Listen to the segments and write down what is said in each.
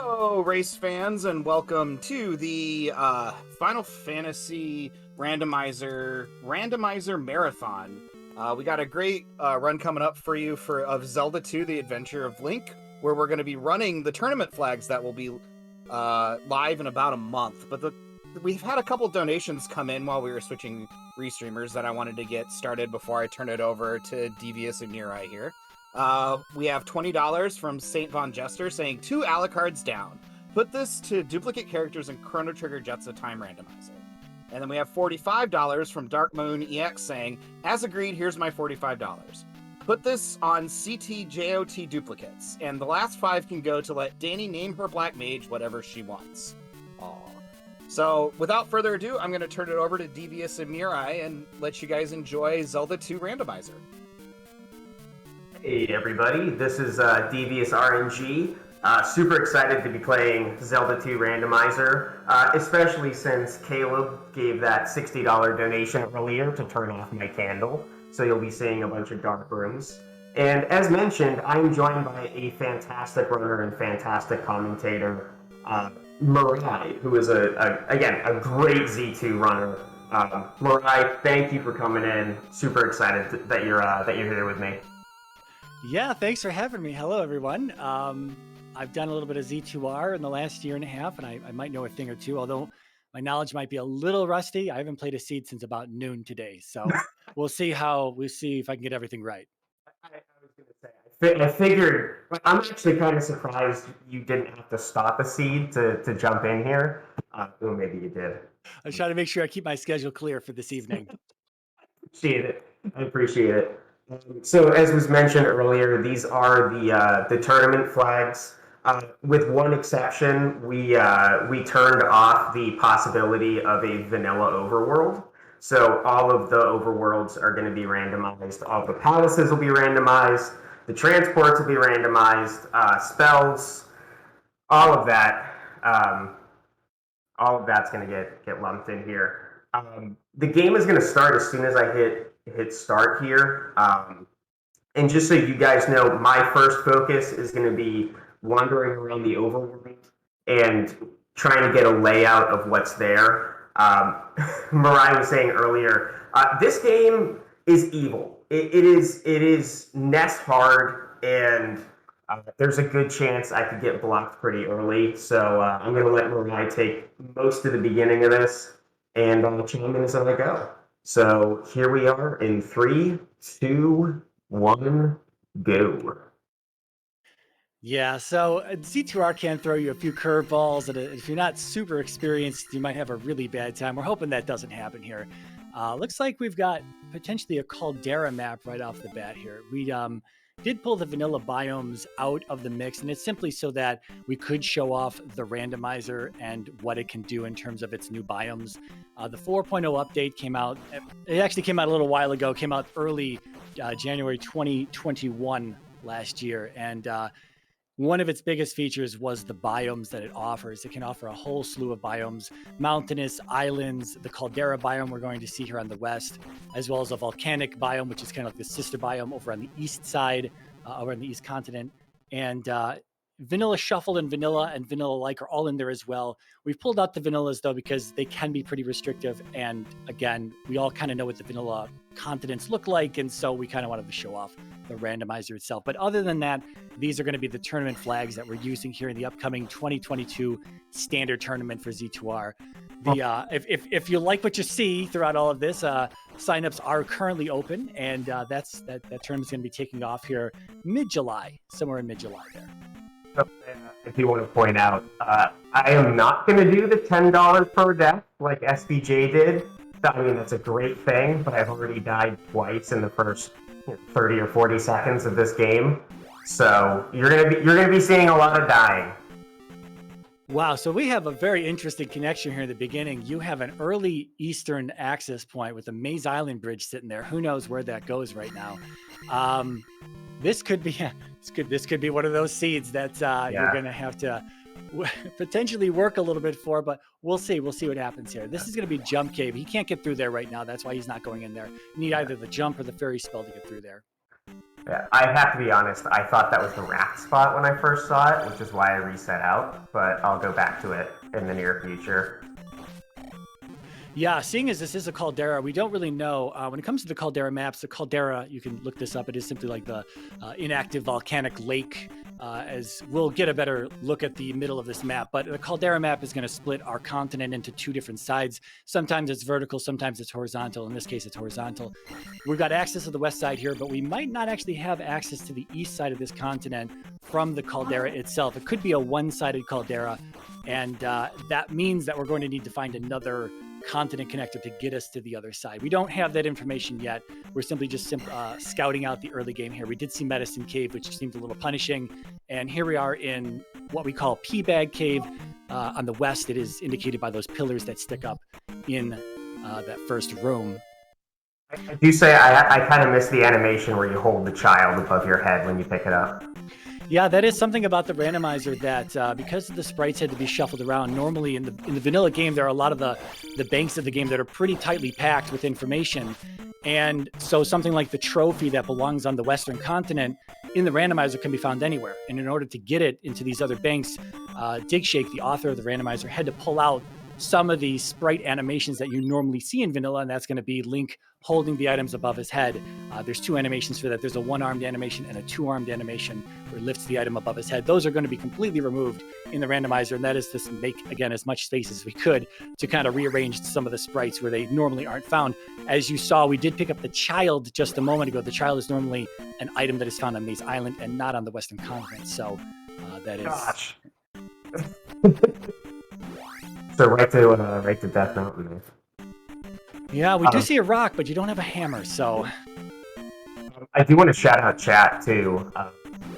Hello, race fans, and welcome to the Final Fantasy Randomizer Marathon. We got a great run coming up for you of Zelda 2: The Adventure of Link, where we're going to be running the tournament flags that will be live in about a month. But we've had a couple donations come in while we were switching restreamers that I wanted to get started before I turn it over to Devious and MiRai here. We have $20 from St. Von Jester saying 2 Alucards down. Put this to duplicate characters in Chrono Trigger Jets of Time Randomizer. And then we have $45 from Dark Moon EX saying, as agreed, here's my $45. Put this on CTJOT duplicates. And the last 5 can go to let Danny name her Black Mage whatever she wants. Aww. So without further ado, I'm going to turn it over to Devious and MiRai and let you guys enjoy Zelda 2 Randomizer. Hey everybody, this is Devious RNG. Super excited to be playing Zelda 2 Randomizer, especially since Caleb gave that $60 donation earlier to turn off my candle, so you'll be seeing a bunch of dark rooms. And as mentioned, I'm joined by a fantastic runner and fantastic commentator, MiRai, who is again a great Z2 runner. MiRai, thank you for coming in. Super excited that you're here with me. Yeah, thanks for having me. Hello, everyone. I've done a little bit of Z2R in the last year and a half, and I might know a thing or two, although my knowledge might be a little rusty. I haven't played a seed since about noon today, so we'll see if I can get everything right. I was going to say, I figured, I'm actually kind of surprised you didn't have to stop a seed to jump in here. Well, maybe you did. I was trying to make sure I keep my schedule clear for this evening. I appreciate it. So as was mentioned earlier, these are the tournament flags. With one exception, we turned off the possibility of a vanilla overworld. So all of the overworlds are going to be randomized. All the palaces will be randomized. The transports will be randomized. Spells, all of that. All of that's going to get lumped in here. The game is going to start as soon as I hit start here. And just so you guys know, my first focus is going to be wandering around the overworld and trying to get a layout of what's there. Mirai was saying earlier, this game is evil. It is nest hard, and there's a good chance I could get blocked pretty early. So I'm going to let Mirai take most of the beginning of this, and I'll chime in as I go. So here we are in 3, 2, 1, go. Yeah, so Z2R can throw you a few curveballs, and if you're not super experienced, you might have a really bad time. We're hoping that doesn't happen here. Looks like we've got potentially a Caldera map right off the bat here. We did pull the vanilla biomes out of the mix, and it's simply so that we could show off the randomizer and what it can do in terms of its new biomes. The 4.0 update came out. It actually came out a little while ago. Came out early January 2021 last year, and one of its biggest features was the biomes that it offers. It can offer a whole slew of biomes: mountainous, islands, the Caldera biome we're going to see here on the west, as well as a volcanic biome, which is kind of like the sister biome over on the east side, over on the east continent. And Vanilla Shuffle and Vanilla Like are all in there as well. We've pulled out the Vanillas, though, because they can be pretty restrictive. And again, we all kind of know what the Vanilla continents look like, and so we kind of wanted to show off the randomizer itself. But other than that, these are going to be the tournament flags that we're using here in the upcoming 2022 standard tournament for Z2R. If you like what you see throughout all of this, signups are currently open, and that tournament's going to be taking off here mid-July, somewhere in mid-July there. I do want to point out, I am not going to do the $10 per death like SBJ did. I mean, that's a great thing, but I've already died twice in the first 30 or 40 seconds of this game. So you're gonna be seeing a lot of dying. Wow, so we have a very interesting connection here in the beginning. You have an early Eastern access point with the Maze Island Bridge sitting there. Who knows where that goes right now? This could be one of those seeds that you're going to have to potentially work a little bit for, but we'll see. We'll see what happens here. This is going to be Jump Cave. He can't get through there right now. That's why he's not going in there. You need either the jump or the fairy spell to get through there. Yeah, I have to be honest, I thought that was the raft spot when I first saw it, which is why I reset out, but I'll go back to it in the near future. Yeah, seeing as this is a caldera, we don't really know. When it comes to the caldera maps, the caldera, you can look this up, it is simply like the inactive volcanic lake, as we'll get a better look at the middle of this map. But the caldera map is going to split our continent into two different sides. Sometimes it's vertical, sometimes it's horizontal. In this case, it's horizontal. We've got access to the west side here, but we might not actually have access to the east side of this continent from the caldera itself. It could be a one-sided caldera, and that means that we're going to need to find another continent connector to get us to the other side. We don't have that information yet. We're simply just scouting out the early game here. We did see Medicine Cave, which seemed a little punishing. And here we are in what we call P-Bag Cave. On the west, it is indicated by those pillars that stick up in that first room. I do say I kind of miss the animation where you hold the child above your head when you pick it up. Yeah, that is something about the randomizer that because the sprites had to be shuffled around, normally in the vanilla game, there are a lot of the banks of the game that are pretty tightly packed with information. And so something like the trophy that belongs on the Western continent in the randomizer can be found anywhere. And in order to get it into these other banks, Digshake, the author of the randomizer, had to pull out some of the sprite animations that you normally see in vanilla, and that's going to be Link holding the items above his head. There's two animations for that. There's a one-armed animation and a two-armed animation where he lifts the item above his head. Those are going to be completely removed in the randomizer, and that is to make, again, as much space as we could to kind of rearrange some of the sprites where they normally aren't found. As you saw, we did pick up the child just a moment ago. The child is normally an item that is found on Maze Island and not on the Western continent, so that is... Gosh. So right to Death Mountain. Yeah, we do see a rock, but you don't have a hammer, so... I do want to shout out chat, too,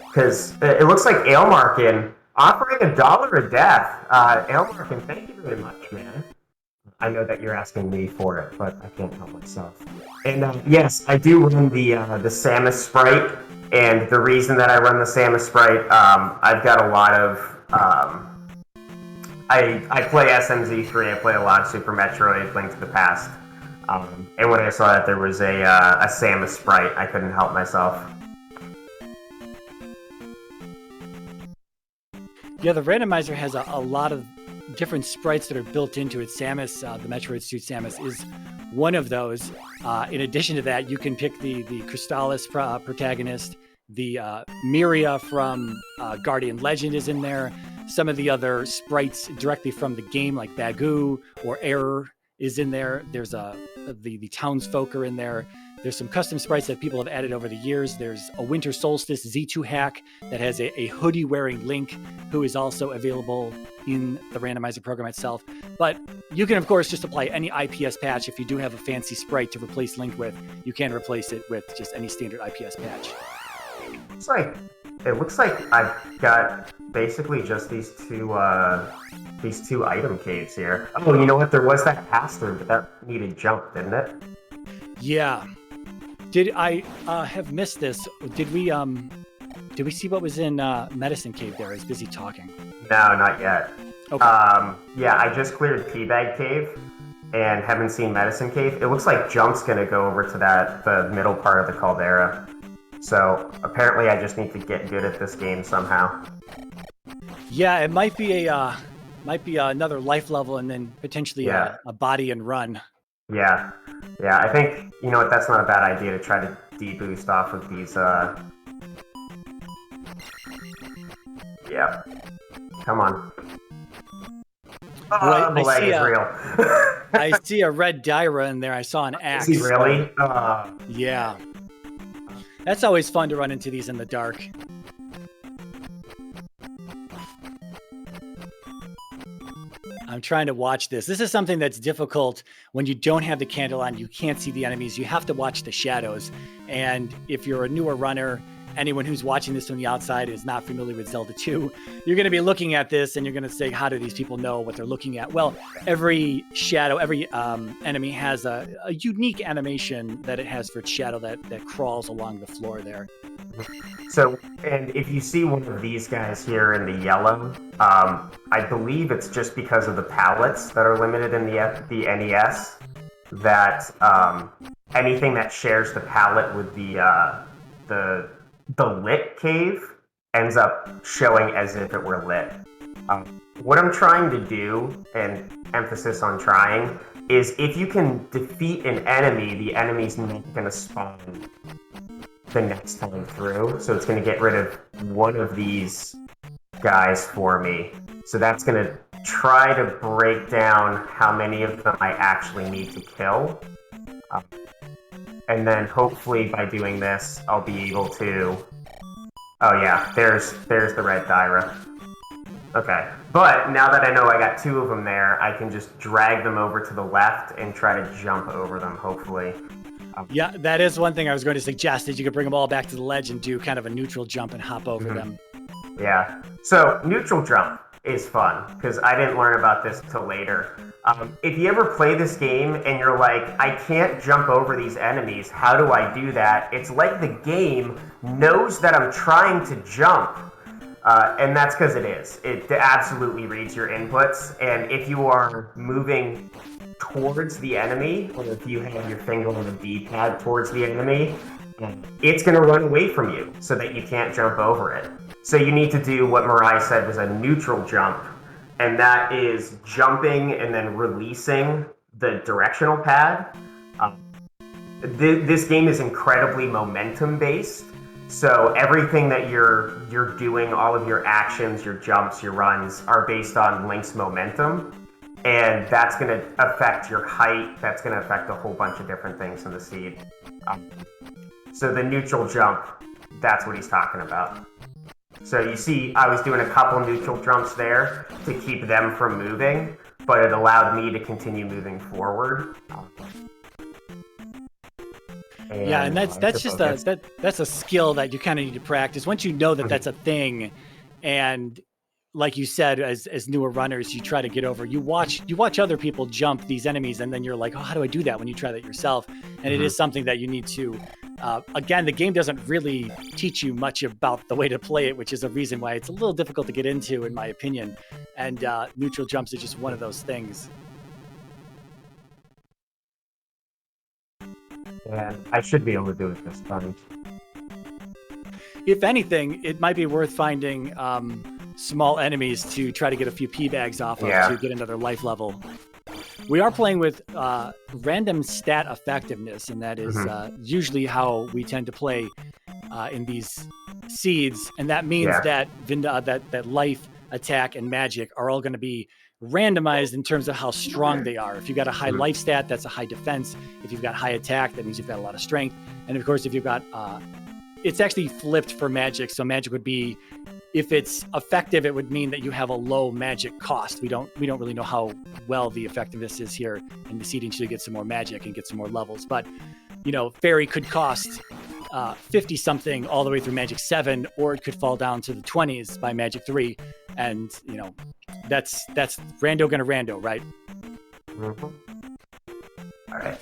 because it looks like Ailmarkin offering $1 a death. Ailmarkin, thank you very much, man. I know that you're asking me for it, but I can't help myself. And yes, I do run the Samus sprite, and the reason that I run the Samus sprite, I've got a lot of... I play SMZ3, I play a lot of Super Metroid, Link to the Past. And when I saw that there was a Samus sprite, I couldn't help myself. Yeah, the randomizer has a lot of different sprites that are built into it. Samus, the Metroid suit Samus, is one of those. In addition to that, you can pick the Crystallis protagonist. The Miria from Guardian Legend is in there. Some of the other sprites directly from the game, like Bagoo or Error, is in there. There's the townsfolk are in there. There's some custom sprites that people have added over the years. There's a Winter Solstice Z2 hack that has a hoodie-wearing Link, who is also available in the randomizer program itself. But you can, of course, just apply any IPS patch. If you do have a fancy sprite to replace Link with, you can replace it with just any standard IPS patch. It looks like I've got basically just these two item caves here. Oh, you know what? There was that pass-through, but that needed jump, didn't it? Yeah. Did I have missed this? Did we see what was in Medicine Cave there? I was busy talking. No, not yet. Okay. Yeah, I just cleared Teabag Cave and haven't seen Medicine Cave. It looks like jump's gonna go over to the middle part of the caldera. So apparently I just need to get good at this game somehow. Yeah, it might be another life level and then potentially a body and run. Yeah, I think, you know what, that's not a bad idea to try to deboost off of these, yeah. Come on. Well, the lag is real. I see a red Dyra in there. I saw an axe. Is he really? Yeah. That's always fun to run into these in the dark. I'm trying to watch this. This is something that's difficult when you don't have the candle on. You can't see the enemies. You have to watch the shadows. And if you're a newer runner, anyone who's watching this from the outside is not familiar with Zelda 2, you're going to be looking at this and you're going to say, how do these people know what they're looking at? Well, every shadow, every enemy has a unique animation that it has for its shadow that crawls along the floor there. So, and if you see one of these guys here in the yellow, I believe it's just because of the palettes that are limited in the NES, that anything that shares the palette with the the lit cave ends up showing as if it were lit. What I'm trying to do, and emphasis on trying, is if you can defeat an enemy, the enemy's not going to spawn the next time through. So it's going to get rid of one of these guys for me. So that's going to try to break down how many of them I actually need to kill. And then hopefully by doing this, I'll be able to... Oh yeah, there's the red Dyra. Okay, but now that I know I got two of them there, I can just drag them over to the left and try to jump over them, hopefully. Yeah, that is one thing I was going to suggest, is you could bring them all back to the ledge and do kind of a neutral jump and hop over them. Yeah, so neutral jump is fun, because I didn't learn about this till later. If you ever play this game and you're like, I can't jump over these enemies, how do I do that? It's like the game knows that I'm trying to jump. And that's because it is. It absolutely reads your inputs. And if you are moving towards the enemy, or if you have your finger on the D-pad towards the enemy, it's going to run away from you so that you can't jump over it. So you need to do what MiRai said was a neutral jump. And that is jumping and then releasing the directional pad. This game is incredibly momentum-based. So everything that you're doing, all of your actions, your jumps, your runs, are based on Link's momentum. And that's going to affect your height. That's going to affect a whole bunch of different things in the seed. So the neutral jump, that's what he's talking about. So you see, I was doing a couple neutral jumps there to keep them from moving, but it allowed me to continue moving forward. And that's just that's a skill that you kind of need to practice. Once you know that that's a thing, and like you said, as newer runners, you try to get over. You watch other people jump these enemies, and then you're like, oh, how do I do that? When you try that yourself, and it is something that you need to. Again, the game doesn't really teach you much about the way to play it, which is a reason why it's a little difficult to get into, in my opinion. And neutral jumps is just one of those things. Yeah, I should be able to do it this time. If anything, it might be worth finding small enemies to try to get a few P bags off of to get another life level. We are playing with random stat effectiveness, and that is usually how we tend to play in these seeds. And that means that that life, attack, and magic are all going to be randomized in terms of how strong they are. If you've got a high life stat, that's a high defense. If you've got high attack, that means you've got a lot of strength. And of course, if you've got, it's actually flipped for magic. So magic would be, if it's effective, it would mean that you have a low magic cost. We don't really know how well the effectiveness is here in the seeding to get some more magic and get some more levels. But, you know, fairy could cost 50 something all the way through magic 7, or it could fall down to the 20s by magic 3. And, you know, that's rando gonna rando, right? All right.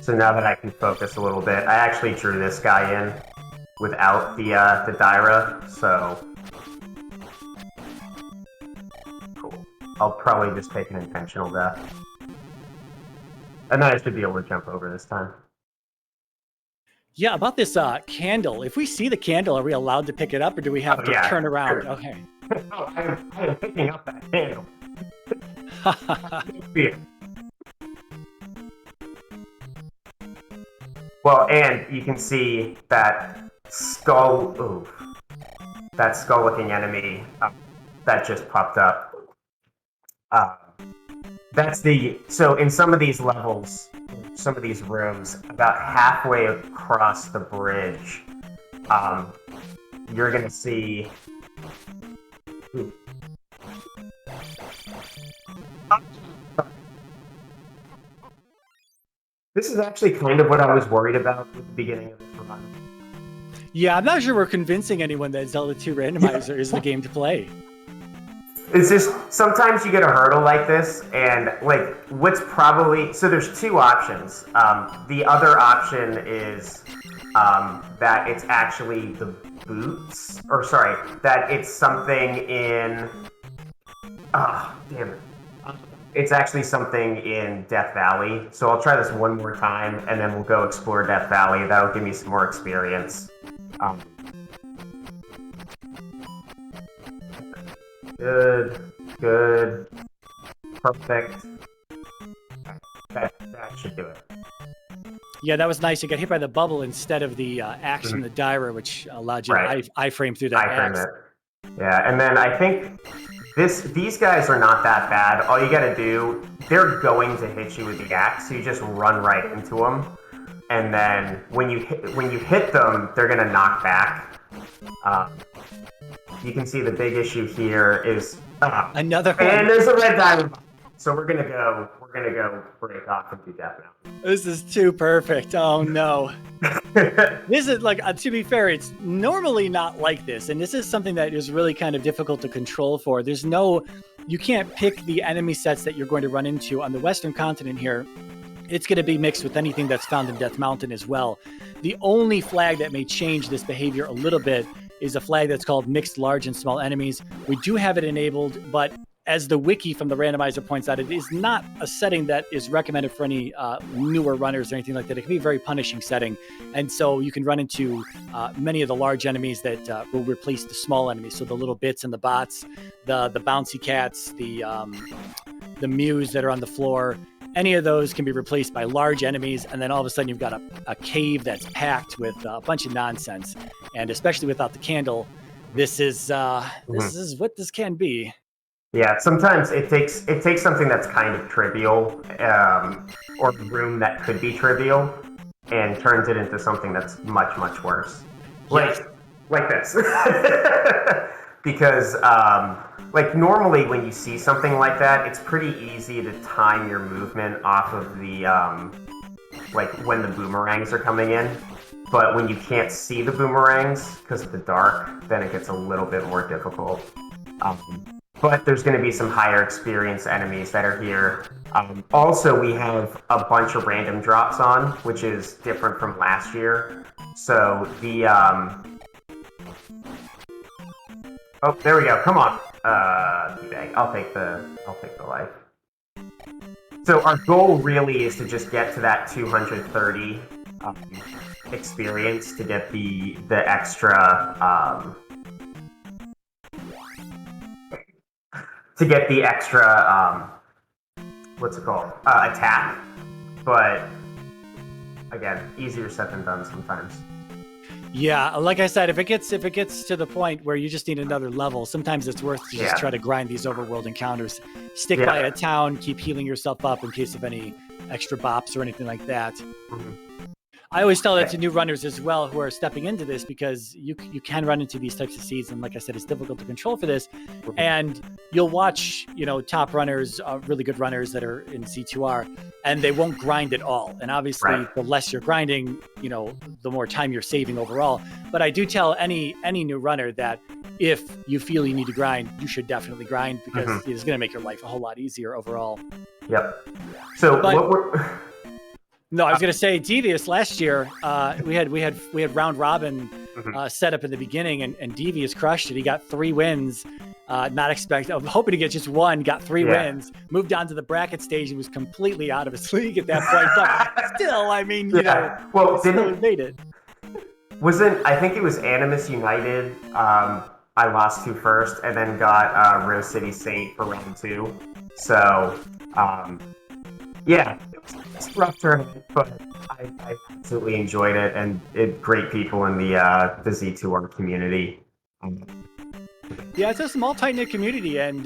So now that I can focus a little bit, I actually drew this guy in without the Dyra, so cool. I'll probably just take an intentional death. And then I should be able to jump over this time. Yeah, about this candle. If we see the candle, are we allowed to pick it up, or do we have to turn around? Sure. Okay. Oh, I am picking up that candle. Well, and you can see that skull, that skull-looking enemy that just popped up. So in some of these levels, some of these rooms, about halfway across the bridge, you're gonna see. This is actually kind of what I was worried about at the beginning of this run. Yeah, I'm not sure we're convincing anyone that Zelda 2 Randomizer is the game to play. It's just, sometimes you get a hurdle like this, and like, so there's two options. The other option is that it's actually the boots, that it's something in, it's actually something in Death Valley. So I'll try this one more time, and then we'll go explore Death Valley. That'll give me some more experience. Good. Perfect. That should do it. Yeah, that was nice. You got hit by the bubble instead of the axe from the Dyra, which allowed you to iframe through that axe. Yeah, and then I think these guys are not that bad. All you gotta do, they're going to hit you with the axe, so you just run right into them. And then when you hit them, they're gonna knock back. You can see the big issue here is another one. And there's a red diamond. So we're gonna go break off and do Death Mountain. This is too perfect. Oh no. This is like, to be fair, it's normally not like this, and this is something that is really kind of difficult to control for. You can't pick the enemy sets that you're going to run into on the Western continent here. It's going to be mixed with anything that's found in Death Mountain as well. The only flag that may change this behavior a little bit is a flag that's called Mixed Large and Small Enemies. We do have it enabled, but as the wiki from the randomizer points out, it is not a setting that is recommended for any newer runners or anything like that. It can be a very punishing setting. And so you can run into many of the large enemies that will replace the small enemies. So the little bits and the bots, the bouncy cats, the mews that are on the floor, any of those can be replaced by large enemies. And then all of a sudden you've got a cave that's packed with a bunch of nonsense. And especially without the candle, this is what this can be. Yeah, sometimes it takes something that's kind of trivial, or a room that could be trivial, and turns it into something that's much, much worse. Like this. Because like normally when you see something like that, it's pretty easy to time your movement off of the like when the boomerangs are coming in. But when you can't see the boomerangs because of the dark, then it gets a little bit more difficult. But there's going to be some higher experience enemies that are here. Also, we have a bunch of random drops on, which is different from last year. So the oh, there we go. Come on, teabag. I'll take the life. So our goal really is to just get to that 230 experience to get the extra. To get the extra, what's it called? Attack. But again, easier said than done sometimes. Yeah, like I said, if it gets to the point where you just need another level, sometimes it's worth to just try to grind these overworld encounters. Stick by a town, keep healing yourself up in case of any extra bops or anything like that. Mm-hmm. I always tell that to new runners as well who are stepping into this, because you can run into these types of seeds, and like I said, it's difficult to control for this. And you'll watch, top runners, really good runners that are in C2R, and they won't grind at all. And obviously, the less you're grinding, the more time you're saving overall. But I do tell any new runner that if you feel you need to grind, you should definitely grind, because it's going to make your life a whole lot easier overall. Yep. So what we're... No, I was going to say Devious last year. We had round robin set up in the beginning, and Devious crushed it. He got 3 wins. Not expect. I'm hoping to get just one. Got 3 wins. Moved on to the bracket stage. He was completely out of his league at that point. But still, I mean, well, still made it. I think it was Animus United. I lost to first, and then got Rose City Saint for round 2. So, it's a rough tournament, but I absolutely enjoyed it, and great people in the Z2R community. Yeah, it's a small, tight-knit community, and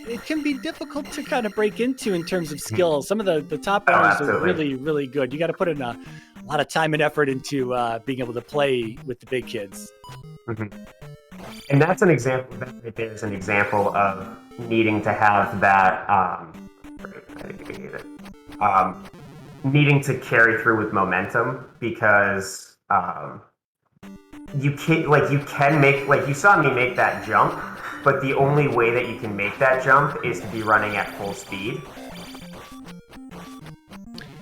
it can be difficult to kind of break into in terms of skills. Some of the top runners are really, really good. You got to put in a lot of time and effort into being able to play with the big kids. Mm-hmm. And that's an example. That right there is an example of needing to have that. Needing to carry through with momentum, because you can make, like you saw me make that jump, but the only way that you can make that jump is to be running at full speed.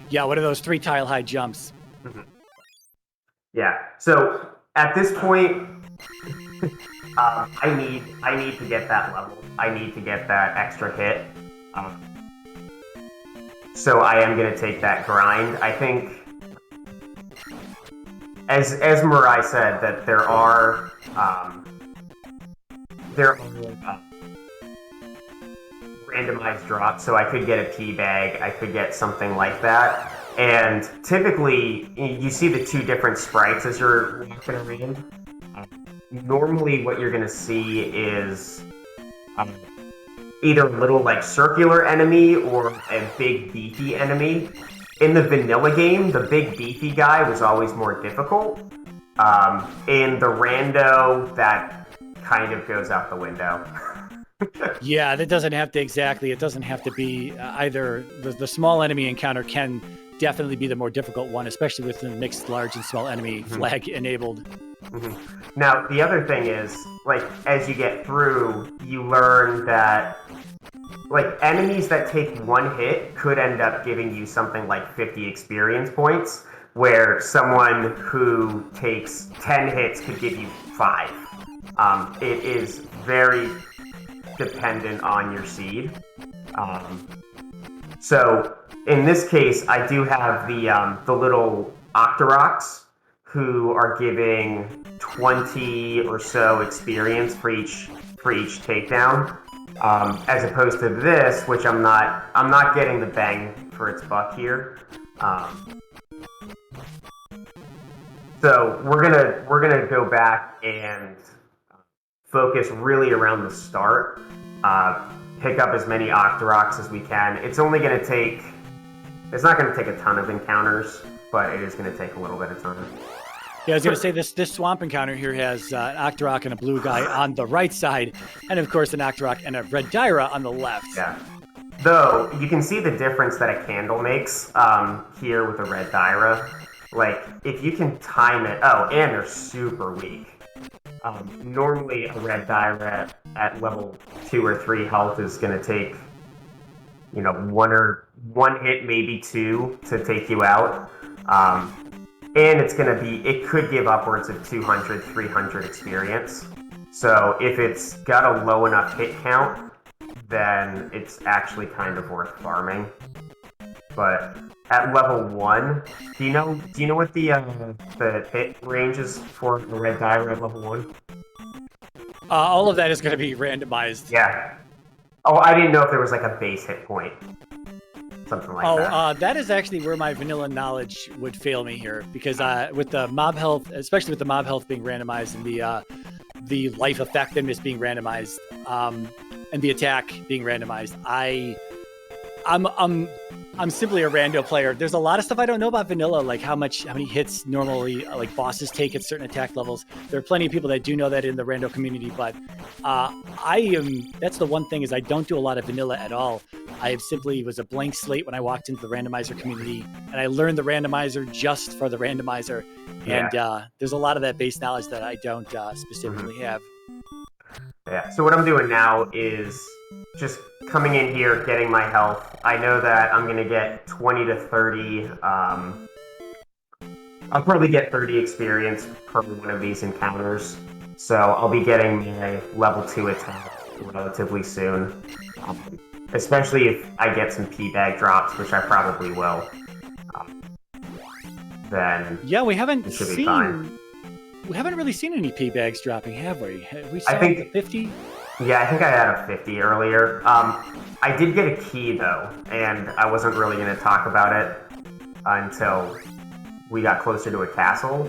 Yeah, what are those 3 tile high jumps? Mm-hmm. Yeah. So at this point, I need to get that level. I need to get that extra hit. So I am going to take that grind. I think, as MiRai said, that there are there are randomized drops, so I could get a pea bag, I could get something like that. And typically, you see the two different sprites as you're walking around. Normally, what you're going to see is either a little like circular enemy or a big beefy enemy. In the vanilla game, the big beefy guy was always more difficult. In the rando, that kind of goes out the window. Yeah, that doesn't have to exactly. It doesn't have to be either. The small enemy encounter can definitely be the more difficult one, especially with the mixed large and small enemy flag enabled. Mm-hmm. Now, the other thing is, like, as you get through, you learn that, like, enemies that take one hit could end up giving you something like 50 experience points, where someone who takes 10 hits could give you 5. It is very dependent on your seed. So in this case, I do have the little Octoroks who are giving 20 or so experience for each takedown, as opposed to this, which I'm not getting the bang for its buck here. So we're gonna go back and focus really around the start. Pick up as many Octoroks as we can. It's not going to take a ton of encounters, but it is going to take a little bit of time. Yeah, I was going to say this swamp encounter here has an Octorok and a blue guy on the right side, and of course an Octorok and a red Dyra on the left. Yeah. Though, you can see the difference that a candle makes here with the red Dyra. Like, if you can time it... Oh, and they're super weak. Normally, a red Dyra at level 2 or 3 health is going to take, one hit, maybe 2 to take you out. And it could give upwards of 200, 300 experience. So if it's got a low enough hit count, then it's actually kind of worth farming. But at level 1, do you know what the hit range is for the red Dyra at level 1? All of that is going to be randomized. Yeah. Oh, I didn't know if there was like a base hit point. Something like that. That is actually where my vanilla knowledge would fail me here, because with the mob health, especially with the mob health being randomized and the life effectiveness being randomized, and the attack being randomized, I'm simply a rando player. There's a lot of stuff I don't know about vanilla, like how many hits normally like bosses take at certain attack levels. There are plenty of people that do know that in the rando community, but that's the one thing is I don't do a lot of vanilla at all. I simply was a blank slate when I walked into the randomizer community, and I learned the randomizer just for the randomizer. Yeah. And there's a lot of that base knowledge that I don't specifically have. Yeah. So what I'm doing now is just coming in here, getting my health. I know that I'm going to get 20 to 30. I'll probably get 30 experience per one of these encounters. So I'll be getting my level 2 attack relatively soon. Especially if I get some P-bag drops, which I probably will. Then yeah, we haven't should be fine. We haven't really seen any P-bags dropping, have we? We saw I think 50. Yeah, I think I had a 50 earlier. I did get a key, though, and I wasn't really going to talk about it until we got closer to a castle.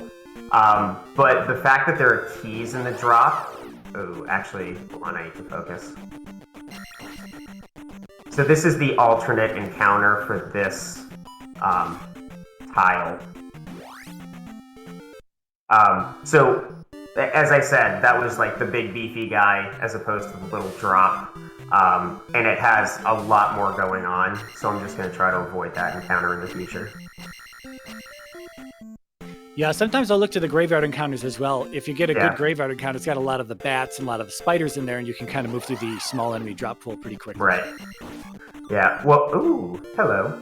But the fact that there are keys in the drop... Oh, actually, hold on, I need to focus. So this is the alternate encounter for this tile. So... As I said, that was like the big beefy guy as opposed to the little drop. And it has a lot more going on, so I'm just going to try to avoid that encounter in the future. Yeah, sometimes I'll look to the graveyard encounters as well. If you get a good graveyard encounter, it's got a lot of the bats and a lot of the spiders in there, and you can kind of move through the small enemy drop pool pretty quickly. Right. Yeah, well, ooh, hello.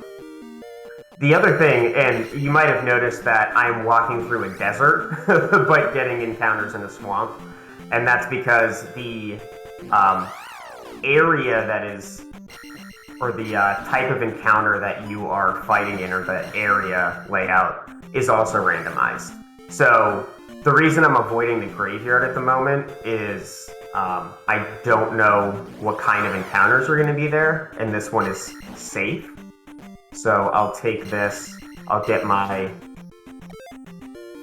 The other thing, and you might have noticed that I'm walking through a desert, but getting encounters in a swamp. And that's because the area that is, or the type of encounter that you are fighting in, or the area layout, is also randomized. So the reason I'm avoiding the graveyard at the moment is I don't know what kind of encounters are going to be there, and this one is safe. So I'll take this. I'll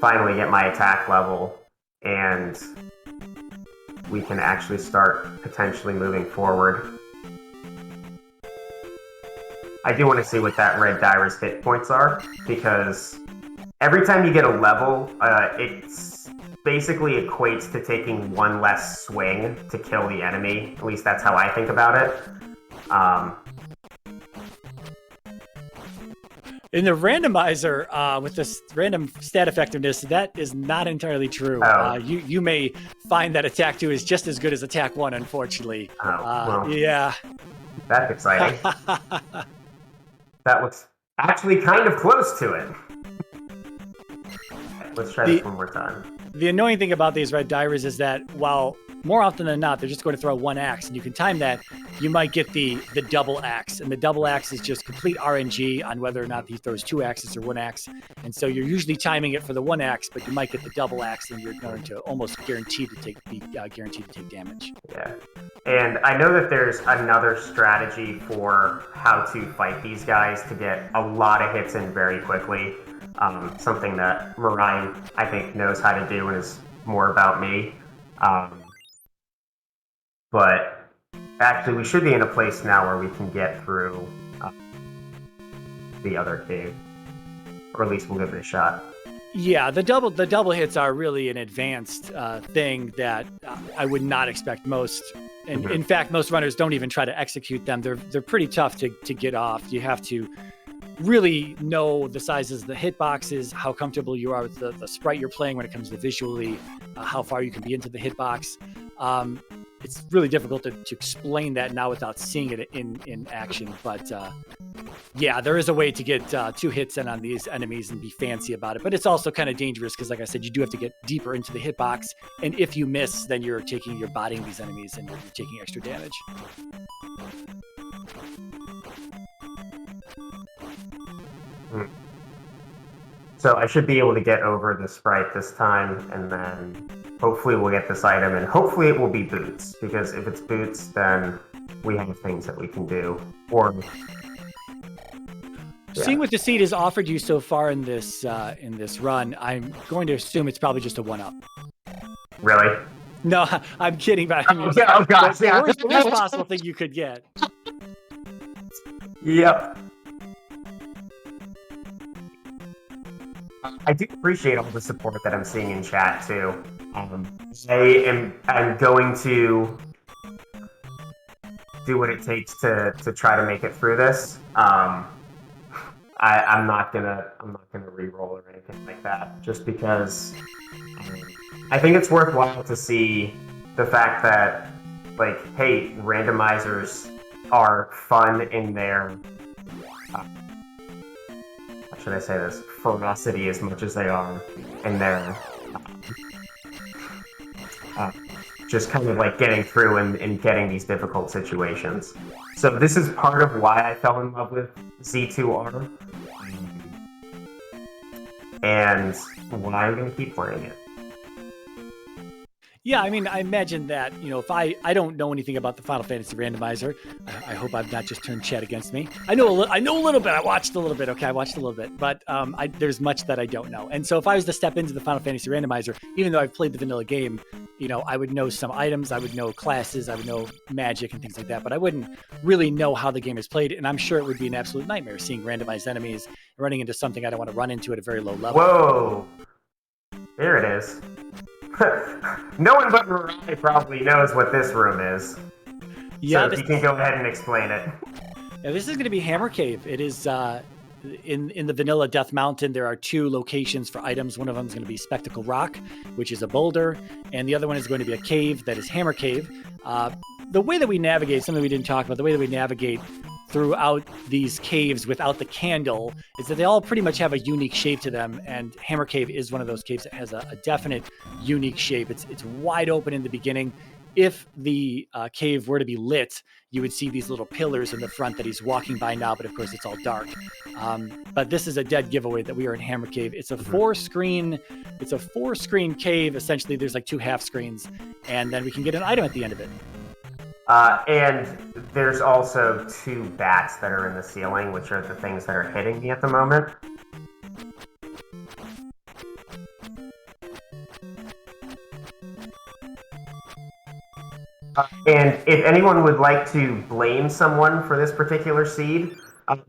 finally get my attack level, and we can actually start potentially moving forward. I do want to see what that red dire's hit points are, because every time you get a level, it's basically equates to taking one less swing to kill the enemy. At least that's how I think about it. In the randomizer, with this random stat effectiveness, that is not entirely true. Oh. You may find that attack 2 is just as good as attack 1, unfortunately. Well, Yeah. that's exciting. That looks actually kind of close to it. Let's try this one more time. The annoying thing about these red divers is that while more often than not, they're just going to throw one axe, and you can time that, you might get the double axe. And the double axe is just complete RNG on whether or not he throws 2 axes or 1 axe. And so you're usually timing it for the 1 axe, but you might get the double axe, and you're going to almost guaranteed to take damage. Yeah. And I know that there's another strategy for how to fight these guys to get a lot of hits in very quickly. Something that MiRai, I think, knows how to do and is more about me. But actually, we should be in a place now where we can get through the other cave. Or at least we'll give it a shot. Yeah, the double hits are really an advanced thing that I would not expect most. And in fact, most runners don't even try to execute them. They're pretty tough to get off. You have to really know the sizes of the hitboxes, how comfortable you are with the sprite you're playing when it comes to visually, how far you can be into the hitbox. It's really difficult to explain that now without seeing it in action. But yeah, there is a way to get 2 hits in on these enemies and be fancy about it. But it's also kind of dangerous because, like I said, you do have to get deeper into the hitbox. And if you miss, then you're bodying these enemies and you're taking extra damage. So I should be able to get over the sprite this time, and then hopefully we'll get this item, and hopefully it will be boots, because if it's boots, then we have things that we can do. Or seeing what the seed has offered you so far in this run, I'm going to assume it's probably just a 1-up. Really? No, I'm kidding, but I mean, oh gosh, the worst possible thing you could get. Yep. I do appreciate all the support that I'm seeing in chat too. I'm going to do what it takes to try to make it through this. I'm not gonna re-roll or anything like that, just because I think it's worthwhile to see the fact that, like, hey, randomizers are fun in their how should I say this, ferocity as much as they are in their just kind of like getting through and getting these difficult situations. So this is part of why I fell in love with Z2R, and why I'm going to keep playing it. Yeah, I mean, I imagine that, if I don't know anything about the Final Fantasy Randomizer, I hope I've not just turned chat against me. I know a little bit. I watched a little bit. Okay, I watched a little bit, but there's much that I don't know. And so if I was to step into the Final Fantasy Randomizer, even though I've played the vanilla game, I would know some items, I would know classes, I would know magic and things like that, but I wouldn't really know how the game is played. And I'm sure it would be an absolute nightmare seeing randomized enemies running into something I don't want to run into at a very low level. Whoa! There it is. No one but MiRai probably knows what this room is. Yeah, so you can go ahead and explain it. Yeah, this is going to be Hammer Cave. It is in the vanilla Death Mountain. There are 2 locations for items. One of them is going to be Spectacle Rock, which is a boulder, and the other one is going to be a cave that is Hammer Cave. The way that we navigate, something we didn't talk about, the way that we navigate throughout these caves without the candle is that they all pretty much have a unique shape to them, and Hammer Cave is one of those caves that has a definite unique shape. It's wide open in the beginning, if the cave were to be lit, you would see these little pillars in the front that he's walking by now, but of course it's all dark. But this is a dead giveaway that we are in Hammer Cave. It's a four screen cave. Essentially, there's like 2 half screens, and then we can get an item at the end of it. And there's also 2 bats that are in the ceiling, which are the things that are hitting me at the moment. And if anyone would like to blame someone for this particular seed,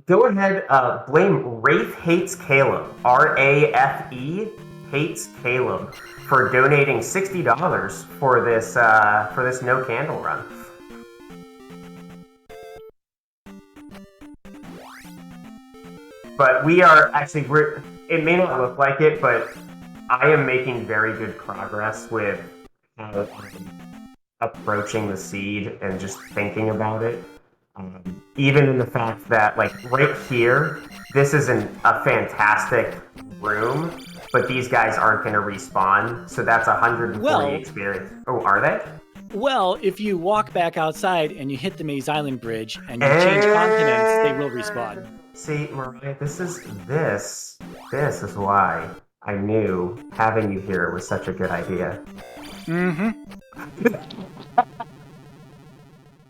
go ahead, blame Rafe Hates Caleb, R-A-F-E Hates Caleb, for donating $60 for this no candle run. But we are actually, it may not look like it, but I am making very good progress with approaching the seed and just thinking about it. Even in the fact that, like, right here, this is a fantastic room, but these guys aren't going to respawn, so that's 140 experience. Oh, are they? Well, if you walk back outside and you hit the Maze Island Bridge and you change continents, they will respawn. See, MiRai, this is why I knew having you here was such a good idea. Mm-hmm.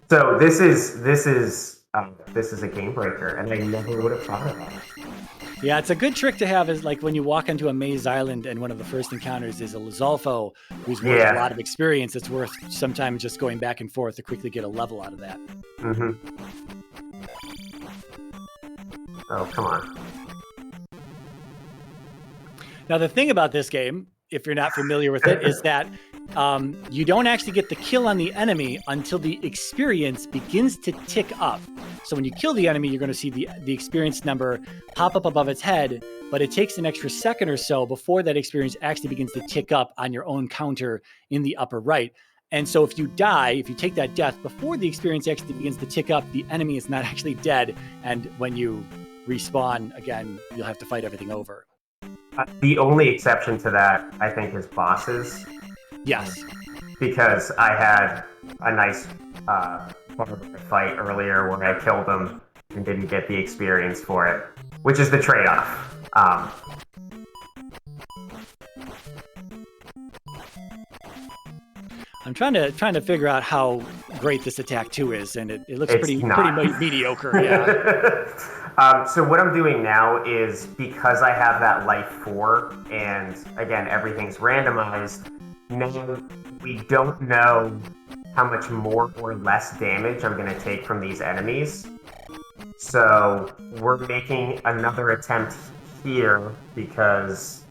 So this is a game breaker, and I never would have thought of that. Yeah, it's a good trick to have is like when you walk into a maze island and one of the first encounters is a Lizalfo who's worth a lot of experience. It's worth sometimes just going back and forth to quickly get a level out of that. Mm-hmm. Oh, come on. Now, the thing about this game, if you're not familiar with it, is that you don't actually get the kill on the enemy until the experience begins to tick up. So when you kill the enemy, you're going to see the experience number pop up above its head, but it takes an extra second or so before that experience actually begins to tick up on your own counter in the upper right. And so if you die, if you take that death before the experience actually begins to tick up, the enemy is not actually dead. And when you respawn again, you'll have to fight everything over. The only exception to that, I think, is bosses. Yes. Because I had a nice fight earlier where I killed him and didn't get the experience for it, which is the trade-off. I'm trying to figure out how great this attack 2 is, and it looks pretty mediocre. Yeah. So what I'm doing now is, because I have that life 4, and again, everything's randomized, now we don't know how much more or less damage I'm going to take from these enemies. So we're making another attempt here because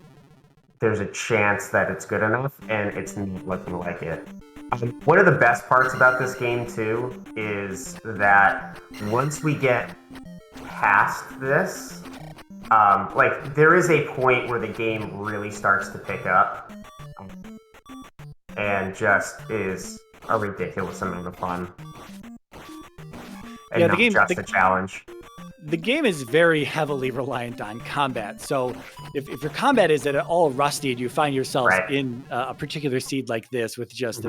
there's a chance that it's good enough, and it's not looking like it. One of the best parts about this game, too, is that once we get past this, there is a point where the game really starts to pick up and just is a ridiculous amount of fun. And not just a challenge. The game is very heavily reliant on combat. So if your combat is at all rusty and you find yourself in a particular seed like this with just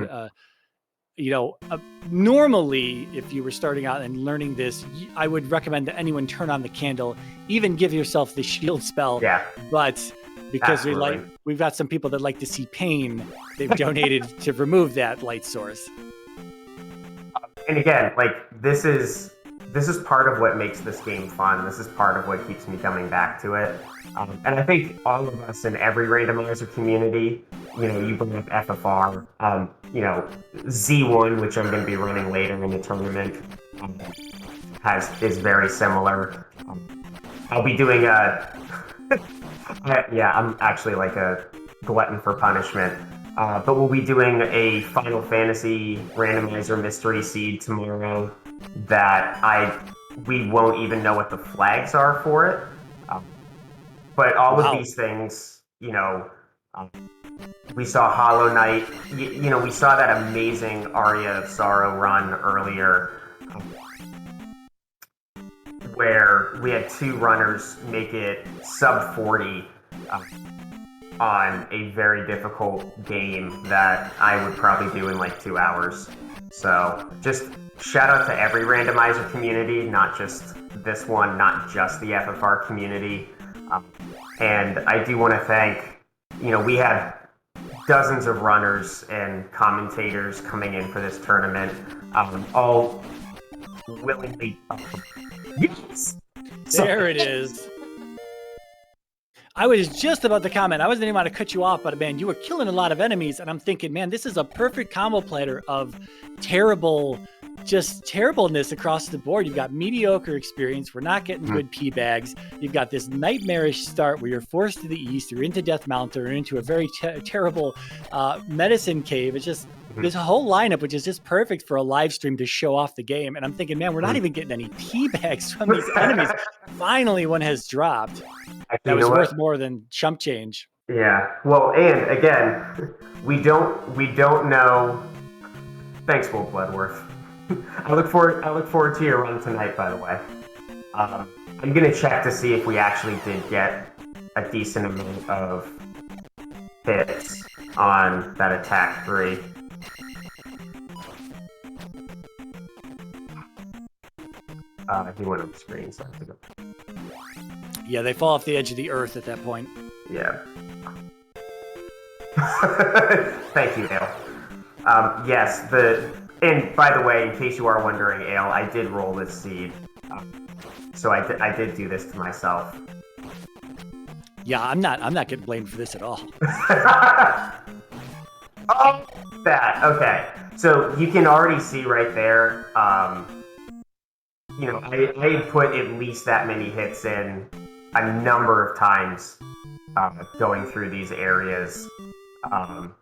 normally, if you were starting out and learning this, I would recommend that anyone turn on the candle, even give yourself the shield spell. Yeah. But because we've got some people that like to see pain, they've donated to remove that light source. And again, this is part of what makes this game fun. This is part of what keeps me coming back to it. And I think all of us in every randomizer community, you bring up FFR, Z1, which I'm going to be running later in the tournament, is very similar. I'll be doing I'm actually like a glutton for punishment. But we'll be doing a Final Fantasy randomizer mystery seed tomorrow that we won't even know what the flags are for it. But all of these things, we saw Hollow Knight, we saw that amazing Aria of Sorrow run earlier, where we had 2 runners make it sub 40. on a very difficult game that I would probably do in like 2 hours. So just shout out to every randomizer community, not just this one, not just the FFR community. And I do want to thank, we have dozens of runners and commentators coming in for this tournament, all willingly. Yes! There it is. I was just about to comment. I wasn't even want to cut you off, but man, you were killing a lot of enemies, and I'm thinking, man, this is a perfect combo platter of terribleness across the board. You've got mediocre experience. We're not getting good P bags. You've got this nightmarish start where you're forced to the east. You're into Death Mountain or into a very terrible medicine cave. It's just this whole lineup, which is just perfect for a live stream to show off the game. And I'm thinking, man, we're not even getting any P bags from these enemies. Finally, one has dropped. That was worth more than chump change. Yeah. Well, and again, we don't know. Thanks, Will Bloodworth. I look forward to your run tonight, by the way. I'm gonna check to see if we actually did get a decent amount of hits on that attack 3. He went on the screen, so I have to go. Yeah, they fall off the edge of the earth at that point. Yeah. Thank you, Ale. Yes, and by the way, in case you are wondering, Ale, I did roll this seed. So I did do this to myself. Yeah, I'm not getting blamed for this at all. Oh, that. Okay. So you can already see right there, I put at least that many hits in a number of times going through these areas.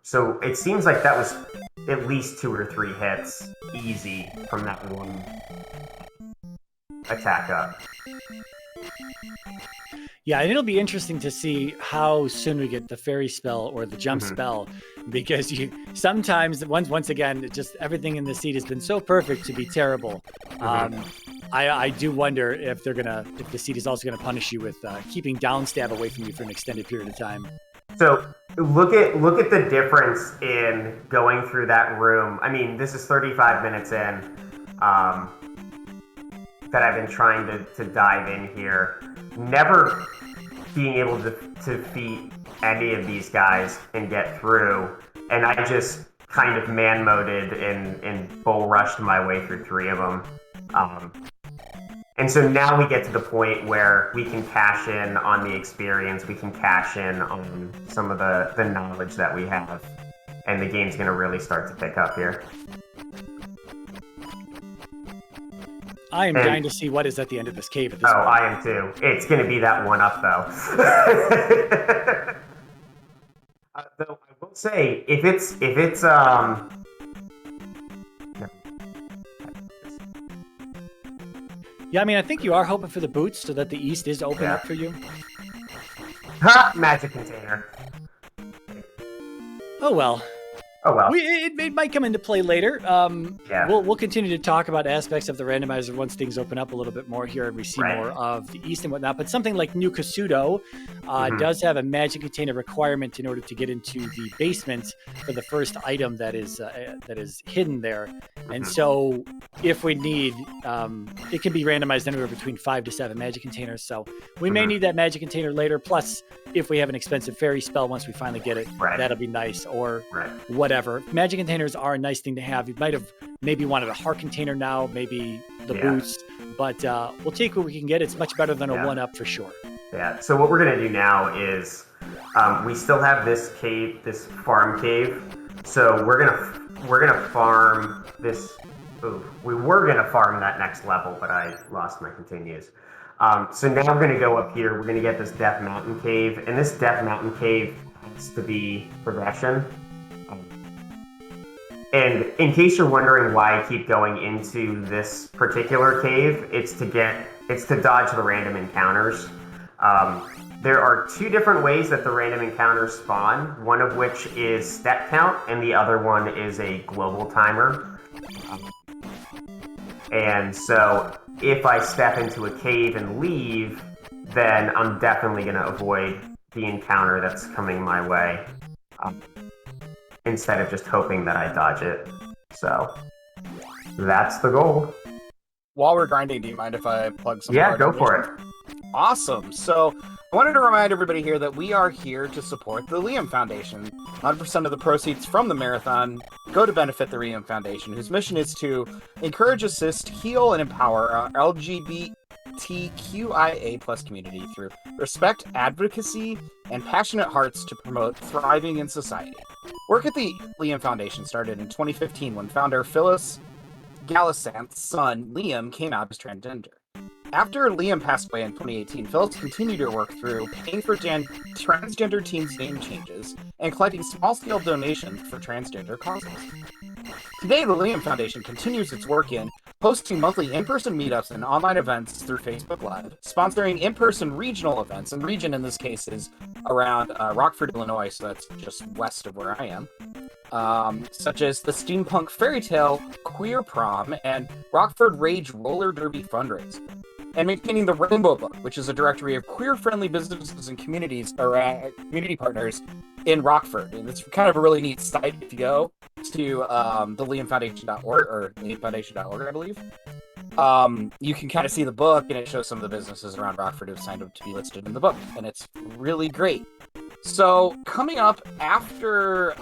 So it seems like that was at least 2 or 3 hits easy from that one attack up. Yeah, and it'll be interesting to see how soon we get the fairy spell or the jump spell, because you sometimes once again, just everything in the seed has been so perfect to be terrible. I do wonder if the seed is also gonna punish you with keeping down stab away from you for an extended period of time. So look at the difference in going through that room. I mean, this is 35 minutes in that I've been trying to dive in here. Never being able to defeat any of these guys and get through. And I just kind of man-moded and bull rushed my way through 3 of them. And so now we get to the point where we can cash in on the experience, we can cash in on some of the knowledge that we have, and the game's going to really start to pick up here. I am dying to see what is at the end of this cave at this point. I am too. It's going to be that one up, though. Though I will say, if it's Yeah, I mean, I think you are hoping for the boots so that the east is open up for you. Ha! Magic container. Oh well. Oh well. It might come into play later. Yeah. We'll continue to talk about aspects of the randomizer once things open up a little bit more here and we see more of the east and whatnot. But something like New Kasudo does have a magic container requirement in order to get into the basement for the first item that is hidden there. And so if we need, it can be randomized anywhere between 5 to 7 magic containers. So we may need that magic container later. Plus, if we have an expensive fairy spell once we finally get it, that'll be nice. Or whatever. Magic containers are a nice thing to have. You might have maybe wanted a heart container now, maybe the boots, but we'll take what we can get. It's much better than a 1-up for sure. Yeah. So what we're gonna do now is we still have this cave, this farm cave. So we're gonna farm this. Ooh, we were gonna farm that next level, but I lost my continues. So now we're gonna go up here. We're gonna get this Death Mountain cave, and this Death Mountain cave has to be progression. And in case you're wondering why I keep going into this particular cave, it's to dodge the random encounters. There are 2 different ways that the random encounters spawn, one of which is step count, and the other one is a global timer. And so if I step into a cave and leave, then I'm definitely going to avoid the encounter that's coming my way, instead of just hoping that I dodge it. So that's the goal. While we're grinding, do you mind if I plug some? Yeah, go for it. Awesome. So I wanted to remind everybody here that we are here to support the Liam Foundation. 100% of the proceeds from the marathon go to benefit the Liam Foundation, whose mission is to encourage, assist, heal, and empower our LGBTQIA plus community through respect, advocacy, and passionate hearts to promote thriving in society. Work at the Liam Foundation started in 2015 when founder Phyllis Gallisant's son, Liam, came out as transgender. After Liam passed away in 2018, Phyllis continued her work through paying for transgender teens' name changes and collecting small-scale donations for transgender causes. Today, the Liam Foundation continues its work in hosting monthly in-person meetups and online events through Facebook Live, sponsoring in-person regional events, and region in this case is around Rockford, Illinois, so that's just west of where I am. Such as the Steampunk Fairy Tale Queer Prom and Rockford Rage Roller Derby fundraiser, and maintaining the Rainbow Book, which is a directory of queer-friendly businesses and communities or community partners in Rockford. And it's kind of a really neat site if you go to the liamfoundation.org or liamfoundation.org, I believe. You can kind of see the book, and it shows some of the businesses around Rockford who have signed up to be listed in the book, and it's really great. So coming up after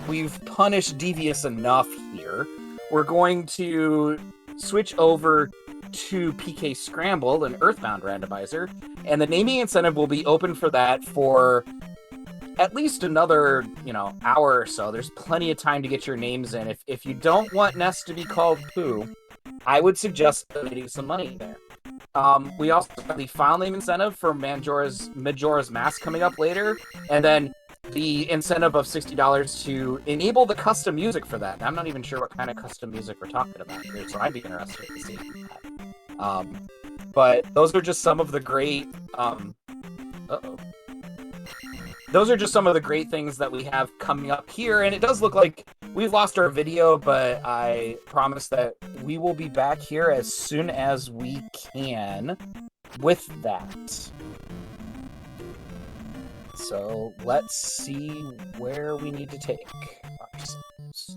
we've punished Devious enough here, we're going to switch over to PK Scramble and Earthbound Randomizer, and the naming incentive will be open for that for at least another hour or so. There's plenty of time to get your names in. If you don't want Ness to be called Pooh, I would suggest donating some money there. We also have the file name incentive for Majora's Mask coming up later, and then the incentive of $60 to enable the custom music for that. And I'm not even sure what kind of custom music we're talking about here, so I'd be interested to see that. But those are just some of the great those are just some of the great things that we have coming up here, and it does look like we've lost our video, but I promise that we will be back here as soon as we can with that. So let's see where we need to take ourselves.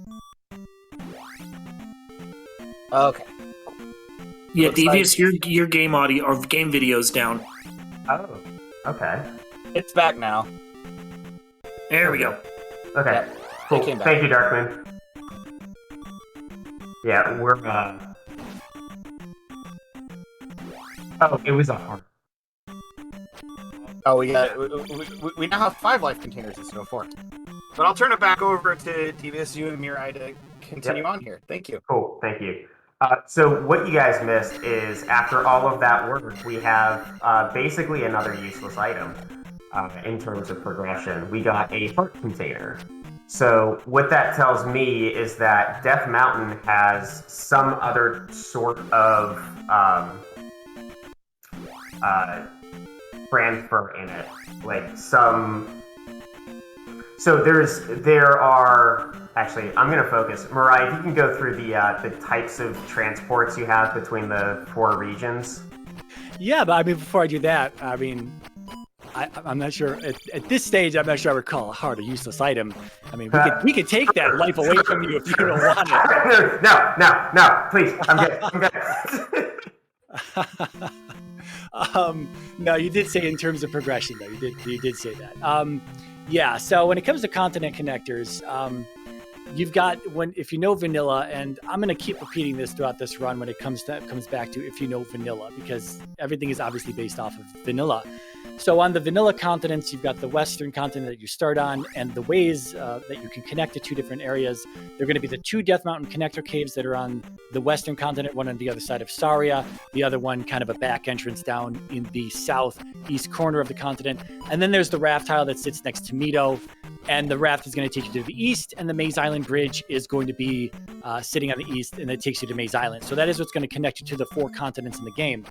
Okay. Yeah, Looks Devious, like... your game audio or game video's down. Oh, okay. It's back now. There we go. Okay, Yep. cool. It came back. Thank you, Darkman. Yeah, we're, Oh, it was a heart. Oh, we now have 5 life containers instead of 4. But I'll turn it back over to Devious, you and MiRai to continue on here. Thank you. Cool, thank you. So what you guys missed is after all of that work, we have basically another useless item in terms of progression. We got a heart container. So what that tells me is that Death Mountain has some other sort of transfer in it, like some. So there are. Actually, I'm going to focus. MiRai, if you can go through the types of transports you have between the 4 regions. Yeah, but I mean, before I do that, I mean, I'm not sure at this stage. I'm not sure I would call a heart a useless item. I mean, we could take that life away from you if you don't want it. No, please. I'm good. No, you did say in terms of progression, though. You did say that. Yeah. So when it comes to continent connectors, you've got if you know vanilla, and I'm going to keep repeating this throughout this run when it comes back to if you know vanilla, because everything is obviously based off of vanilla. So on the vanilla continents, you've got the western continent that you start on, and the ways that you can connect to 2 different areas. They're going to be the 2 Death Mountain connector caves that are on the western continent, one on the other side of Saria, the other one kind of a back entrance down in the southeast corner of the continent. And then there's the raft tile that sits next to Mito, and the raft is going to take you to the east, and the Maze Island Bridge is going to be sitting on the east, and it takes you to Maze Island. So that is what's going to connect you to the 4 continents in the game.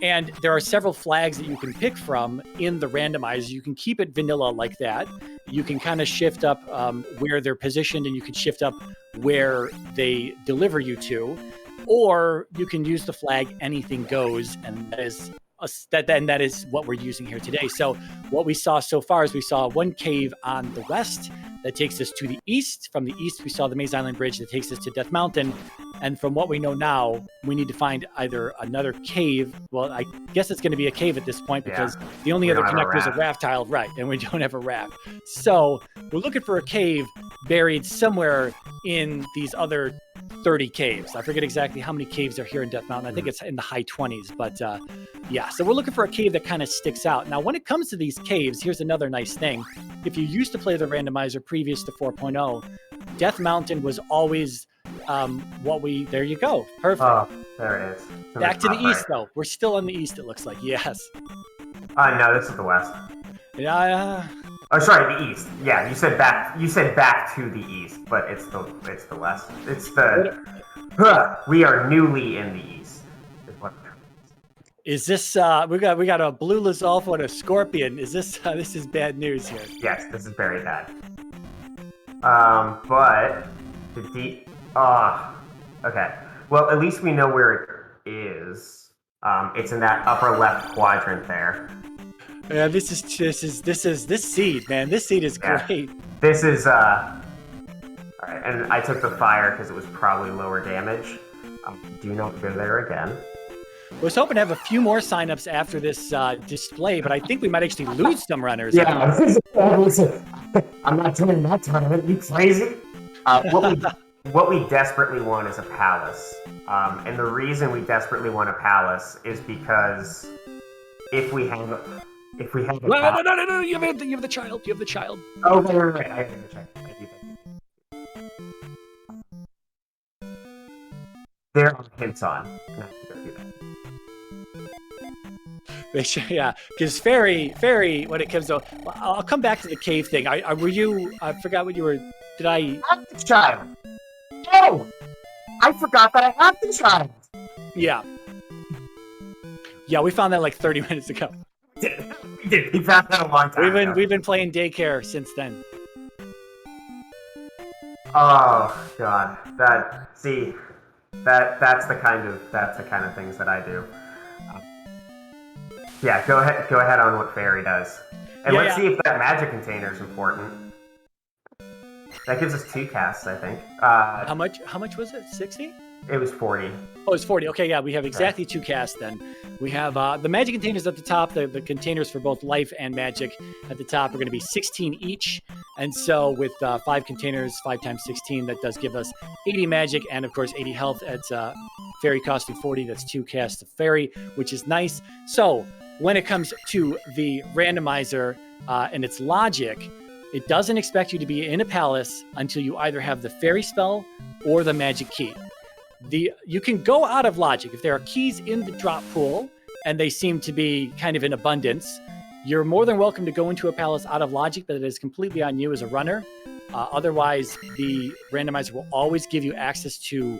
And there are several flags that you can pick from in the randomizer. You can keep it vanilla like that. You can kind of shift up where they're positioned, and you can shift up where they deliver you to. Or you can use the flag anything goes, and that is that is what we're using here today. So what we saw so far is we saw one cave on the west that takes us to the east. From the east, we saw the Maze Island Bridge that takes us to Death Mountain. And from what we know now, we need to find either another cave. Well, I guess it's going to be a cave at this point because the only other connector is a raft tile, right? And we don't have a raft. So we're looking for a cave buried somewhere in these other 30 caves. I forget exactly how many caves are here in Death Mountain. I think it's in the high 20s, but yeah. So we're looking for a cave that kind of sticks out. Now, when it comes to these caves, here's another nice thing. If you used to play the randomizer previous to 4.0, Death Mountain was always there you go. Perfect. Oh, there it is. Back to the east, though. We're still on the east, it looks like. Yes. No, this is the west. Yeah. Oh, sorry, the east. Yeah, you said back to the east, but it's the west. It's the we are newly in the east. Is this we got a blue Lizalfo and a scorpion? Is this this is bad news here? Yes, this is very bad. But the deep. Okay. Well, at least we know where it is. It's in that upper left quadrant there. Yeah, this seed, man. This seed is great. This is all right, and I took the fire because it was probably lower damage. Do not go there again. I was hoping to have a few more signups after this display, but I think we might actually lose some runners. Yeah, I'm not doing that tournament. You crazy? What we desperately want is a palace, and the reason we desperately want a palace is because if we have a no, you have the child. You have the child. Oh, right. I have the child. I do that. There are hints on. Not to go do that. Make sure, yeah, because fairy. When it comes to, I'll come back to the cave thing. Were you? I forgot what you were. Did I? have the child. Oh, I forgot that I have the child. Yeah. Yeah, we found that like 30 minutes ago. We did. We found that a long time ago. We've been playing daycare since then. Oh God, that's the kind of things that I do. Yeah, go ahead on what fairy does, and let's see if that magic container is important. That gives us 2 casts, I think. How much was it? 60? It was 40. Oh, it's 40. Okay, yeah, we have exactly 2 casts then. We have the magic containers at the top. The containers for both life and magic at the top are going to be 16 each. And so with 5 containers, 5 times 16, that does give us 80 magic and, of course, 80 health. It's fairy costing 40. That's 2 casts of fairy, which is nice. So when it comes to the randomizer and its logic, it doesn't expect you to be in a palace until you either have the fairy spell or the magic key. You can go out of logic if there are keys in the drop pool and they seem to be kind of in abundance. You're more than welcome to go into a palace out of logic, but it is completely on you as a runner. Otherwise, the randomizer will always give you access to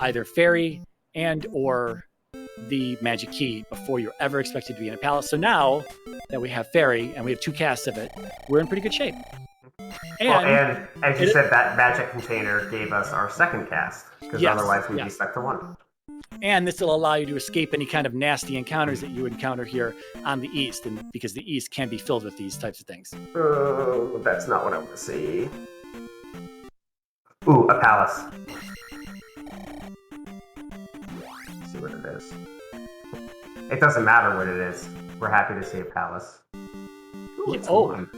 either fairy and or the magic key before you're ever expected to be in a palace. So now that we have fairy and we have 2 casts of it, we're in pretty good shape. And as you said, that magic container gave us our 2nd cast, because otherwise we'd be stuck to 1. And this will allow you to escape any kind of nasty encounters that you encounter here on the east, and because the east can be filled with these types of things. Oh, that's not what I want to see. Ooh, a palace. Let's see what it is. It doesn't matter what it is. We're happy to see a palace. Ooh, it's one.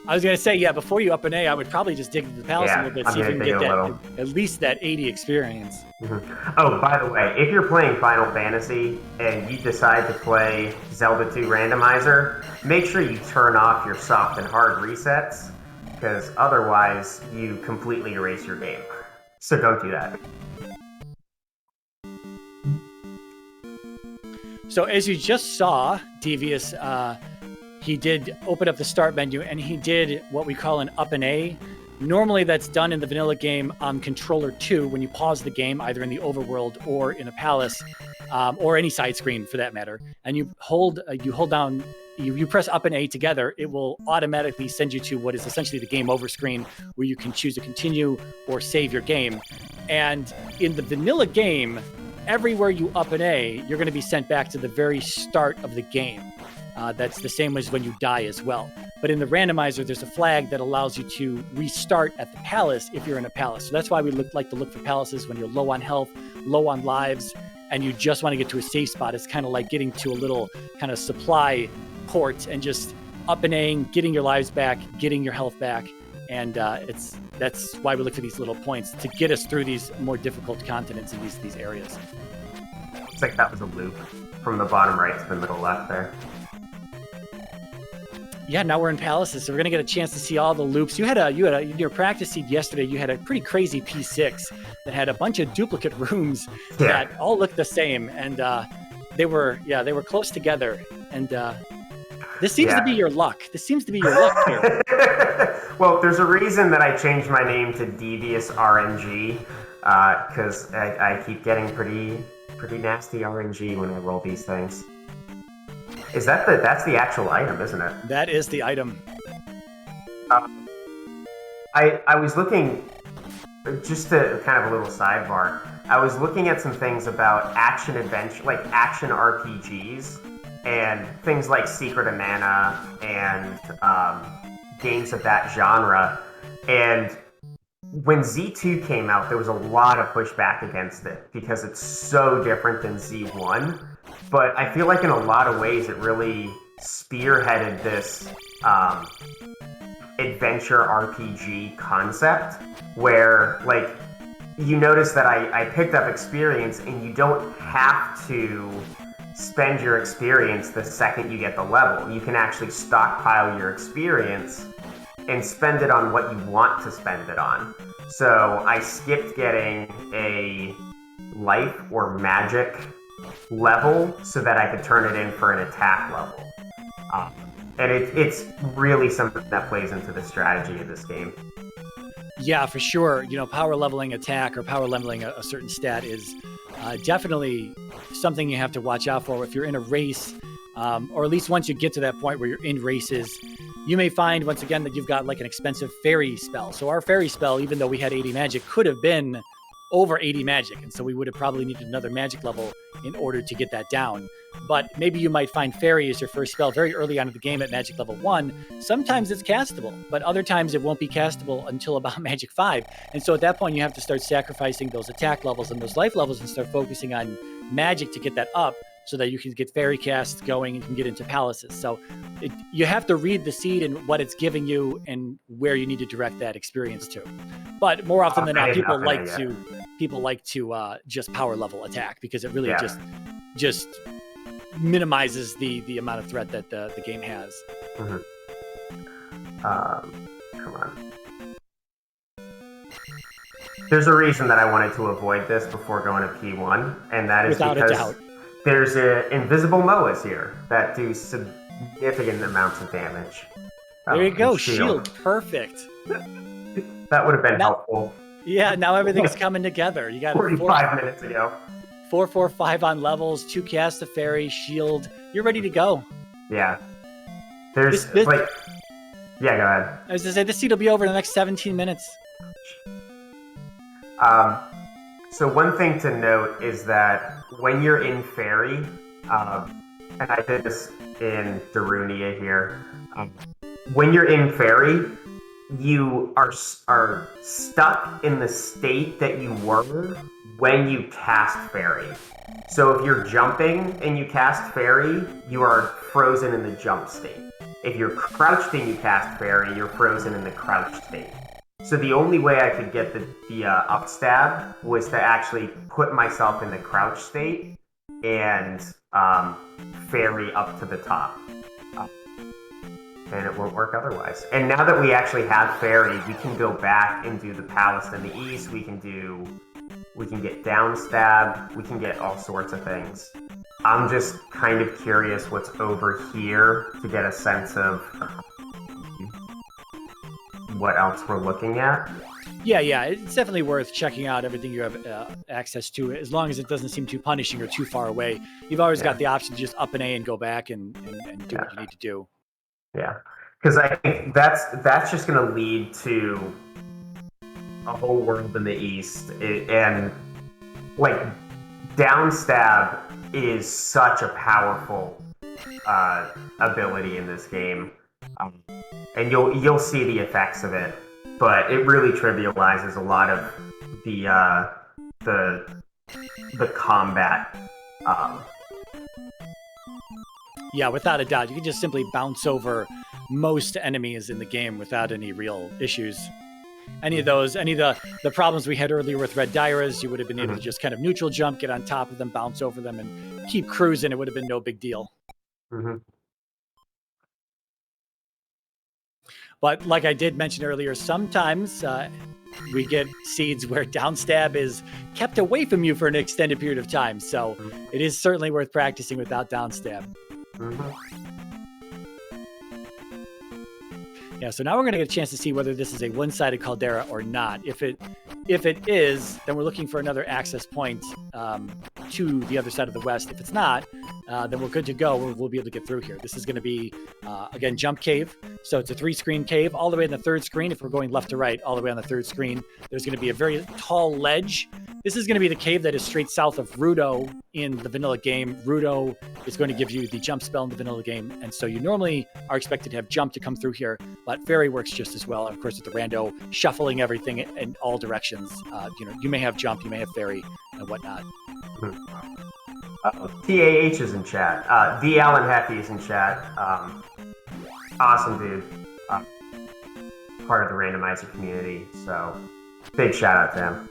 I was going to say, before you up an A, I would probably just dig into the palace a little bit, see if you can get at least that 80 experience. Mm-hmm. Oh, by the way, if you're playing Final Fantasy and you decide to play Zelda 2 Randomizer, make sure you turn off your soft and hard resets, because otherwise you completely erase your game. So don't do that. So as you just saw, Devious, he did open up the start menu and he did what we call an up and A. Normally that's done in the vanilla game on controller 2 when you pause the game, either in the overworld or in a palace, or any side screen for that matter. And you hold down, you press up and A together, it will automatically send you to what is essentially the game over screen where you can choose to continue or save your game. And in the vanilla game, everywhere you up an A, you're going to be sent back to the very start of the game. That's the same as when you die as well. But in the randomizer, there's a flag that allows you to restart at the palace if you're in a palace. So that's why we like to look for palaces when you're low on health, low on lives, and you just want to get to a safe spot. It's kind of like getting to a little kind of supply port and just up and A-ing, getting your lives back, getting your health back. And that's why we look for these little points to get us through these more difficult continents in these areas. Looks like that was a loop from the bottom right to the middle left there. Yeah, now we're in palaces, so we're gonna get a chance to see all the loops. You had your practice seed yesterday. You had a pretty crazy P6 that had a bunch of duplicate rooms that all looked the same, and they were close together. And this seems to be your luck. This seems to be your luck here. Well, there's a reason that I changed my name to Devious RNG, because I keep getting pretty nasty RNG when I roll these things. That's the actual item, isn't it? That is the item. I was looking, just to kind of a little sidebar, I was looking at some things about action adventure, like action RPGs, and things like Secret of Mana and games of that genre. And when Z2 came out, there was a lot of pushback against it because it's so different than Z1. But I feel like in a lot of ways it really spearheaded this adventure RPG concept where, like, you notice that I picked up experience, and you don't have to spend your experience the second you get the level. You can actually stockpile your experience and spend it on what you want to spend it on. So I skipped getting a life or magic level so that I could turn it in for an attack level. And it's really something that plays into the strategy of this game. Yeah, for sure. Power leveling attack or power leveling a certain stat is definitely something you have to watch out for if you're in a race, or at least once you get to that point where you're in races. You may find, once again, that you've got like an expensive fairy spell. So our fairy spell, even though we had 80 magic, could have been over 80 magic. And so we would have probably needed another magic level in order to get that down. But maybe you might find fairy as your first spell very early on in the game at magic level 1. Sometimes it's castable, but other times it won't be castable until about magic 5. And so at that point, you have to start sacrificing those attack levels and those life levels and start focusing on magic to get that up, so that you can get fairy casts going and can get into palaces. So you have to read the seed and what it's giving you and where you need to direct that experience to. But more often than not, people like to just power level attack, because it really just minimizes the amount of threat that the game has. Mm-hmm. Come on. There's a reason that I wanted to avoid this before going to P1, and that is Without because a doubt. There's invisible Moas here that do significant amounts of damage. There you go, shield. Perfect. That would have been helpful. Yeah, now everything's coming together. You got 45 minutes ago. 4, 4, 5 on levels, 2 casts of fairy, shield. You're ready to go. Yeah. There's this, like, yeah, go ahead. I was gonna say, this seed will be over in the next 17 minutes. So one thing to note is that when you're in fairy, and I did this in Darunia here, when you're in fairy, you are stuck in the state that you were when you cast fairy. So if you're jumping and you cast fairy, you are frozen in the jump state. If you're crouched and you cast fairy, you're frozen in the crouched state. So the only way I could get the upstab was to actually put myself in the crouch state and fairy up to the top. And it won't work otherwise. And now that we actually have fairy, we can go back and do the palace in the east. We can get down stab. We can get all sorts of things. I'm just kind of curious what's over here to get a sense of what else we're looking at. Yeah, it's definitely worth checking out everything you have access to, as long as it doesn't seem too punishing or too far away. You've always got the option to just up an A and go back and do what you need to do. Yeah, because I think that's just going to lead to a whole world in the East, and like down stab is such a powerful ability in this game, and you'll see the effects of it. But it really trivializes a lot of the combat. Yeah, without a doubt, you can just simply bounce over most enemies in the game without any real issues. Any of the problems we had earlier with red Dairas, you would have been able to just kind of neutral jump, get on top of them, bounce over them, and keep cruising. It would have been no big deal. Mm-hmm. But like I did mention earlier, sometimes we get seeds where downstab is kept away from you for an extended period of time. So it is certainly worth practicing without downstab. Mm-hmm. Yeah, so now we're going to get a chance to see whether this is a one-sided caldera or not. If it is, then we're looking for another access point to the other side of the west. If it's not, then we're good to go. We'll be able to get through here. This is going to be, again, jump cave. So it's a 3-screen cave all the way in the third screen. If we're going left to right, all the way on the third screen, there's going to be a very tall ledge. This is going to be the cave that is straight south of Rudo in the vanilla game. Rudo is going to give you the jump spell in the vanilla game. And so you normally are expected to have jump to come through here, but fairy works just as well. And of course, with the rando, shuffling everything in all directions. You may have jump, you may have fairy, and whatnot. TAH is in chat. D. Allen Heffy is in chat. Awesome dude. Part of the Randomizer community. So big shout out to him.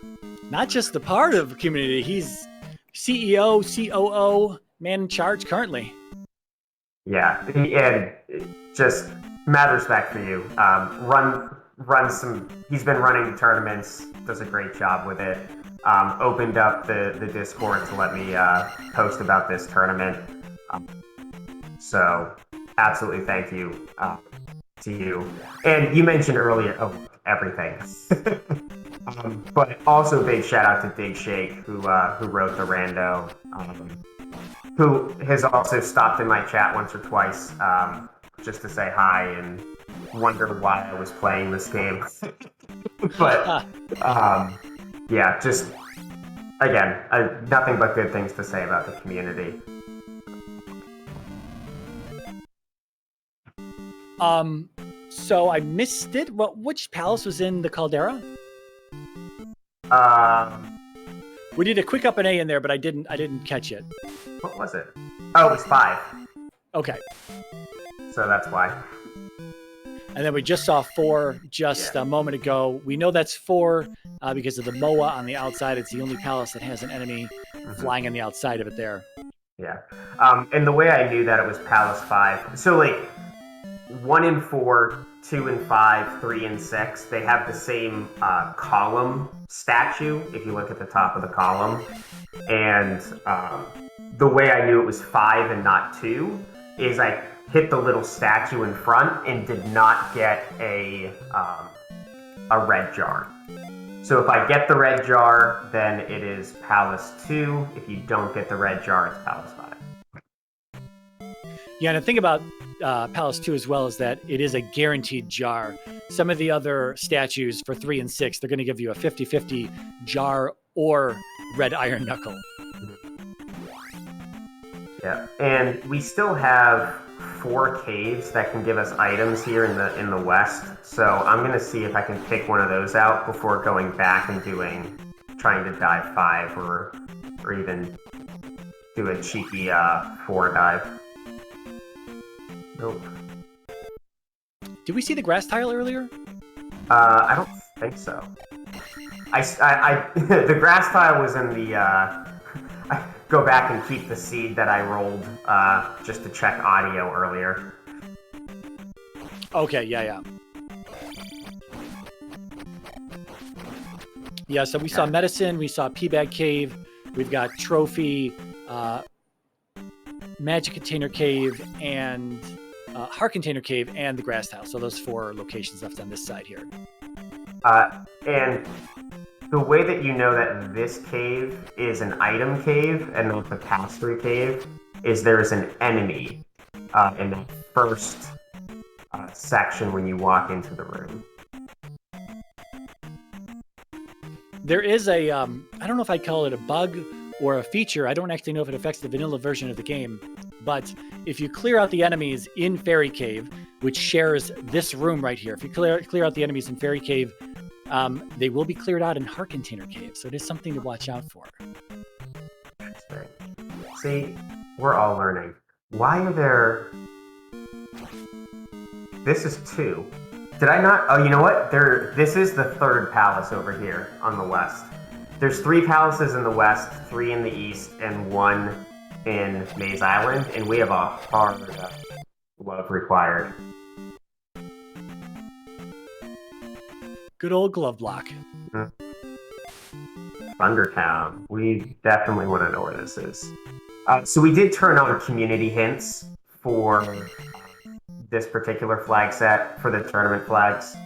Not just the part of the community, he's CEO, COO, man in charge currently. Yeah, and just mad respect for you. He's been running the tournaments, does a great job with it. Opened up the Discord to let me post about this tournament. So absolutely thank you to you. And you mentioned earlier, everything. But also big shout out to Dig Shake, who wrote the rando, who has also stopped in my chat once or twice just to say hi and wonder why I was playing this game. But yeah, just again, nothing but good things to say about the community. So I missed it. Which palace was in the caldera? We did a quick up and A in there, but I didn't catch it. What was it? Oh, it was 5. Okay. So that's why. And then we just saw 4 just a moment ago. We know that's 4 because of the MOA on the outside. It's the only palace that has an enemy flying on the outside of it there. Yeah. And the way I knew that it was Palace 5. So, 1 and 4, 2 and 5, 3 and 6, they have the same column statue, if you look at the top of the column. And the way I knew it was 5 and not 2 is I hit the little statue in front and did not get a red jar. So if I get the red jar, then it is Palace 2. If you don't get the red jar, it's Palace 5. Yeah, and the thing about Palace 2 as well is that it is a guaranteed jar. Some of the other statues for 3 and 6, they're going to give you a 50-50 jar or red iron knuckle. Yeah, and we still have 4 caves that can give us items here in the west. So I'm going to see if I can pick one of those out before going back and trying to dive 5 or even do a cheeky 4 dive. Nope. Did we see the grass tile earlier? I don't think so. I the grass tile was in the. I go back and keep the seed that I rolled just to check audio earlier. Okay, yeah. Yeah, so we saw medicine, we saw Peabag Cave, we've got trophy, magic container cave, and heart container cave, and the grass tile. So those 4 locations left on this side here. And the way that you know that this cave is an item cave and not the pass-through cave is there's an enemy in the first section when you walk into the room. There is a, I don't know if I'd call it a bug or a feature. I don't actually know if it affects the vanilla version of the game, but if you clear out the enemies in Fairy Cave, which shares this room right here, if you clear out the enemies in Fairy Cave, they will be cleared out in Heart Container Cave, so it is something to watch out for. See, we're all learning. Why are there... This is 2. Did I not... Oh, you know what? This is the 3rd palace over here on the west. There's 3 palaces in the west, 3 in the east, and 1 in Maze Island, and we have a hard glove required. Good old glove block. Thundertown. We definitely want to know where this is. So we did turn on community hints for this particular flag set for the tournament flags,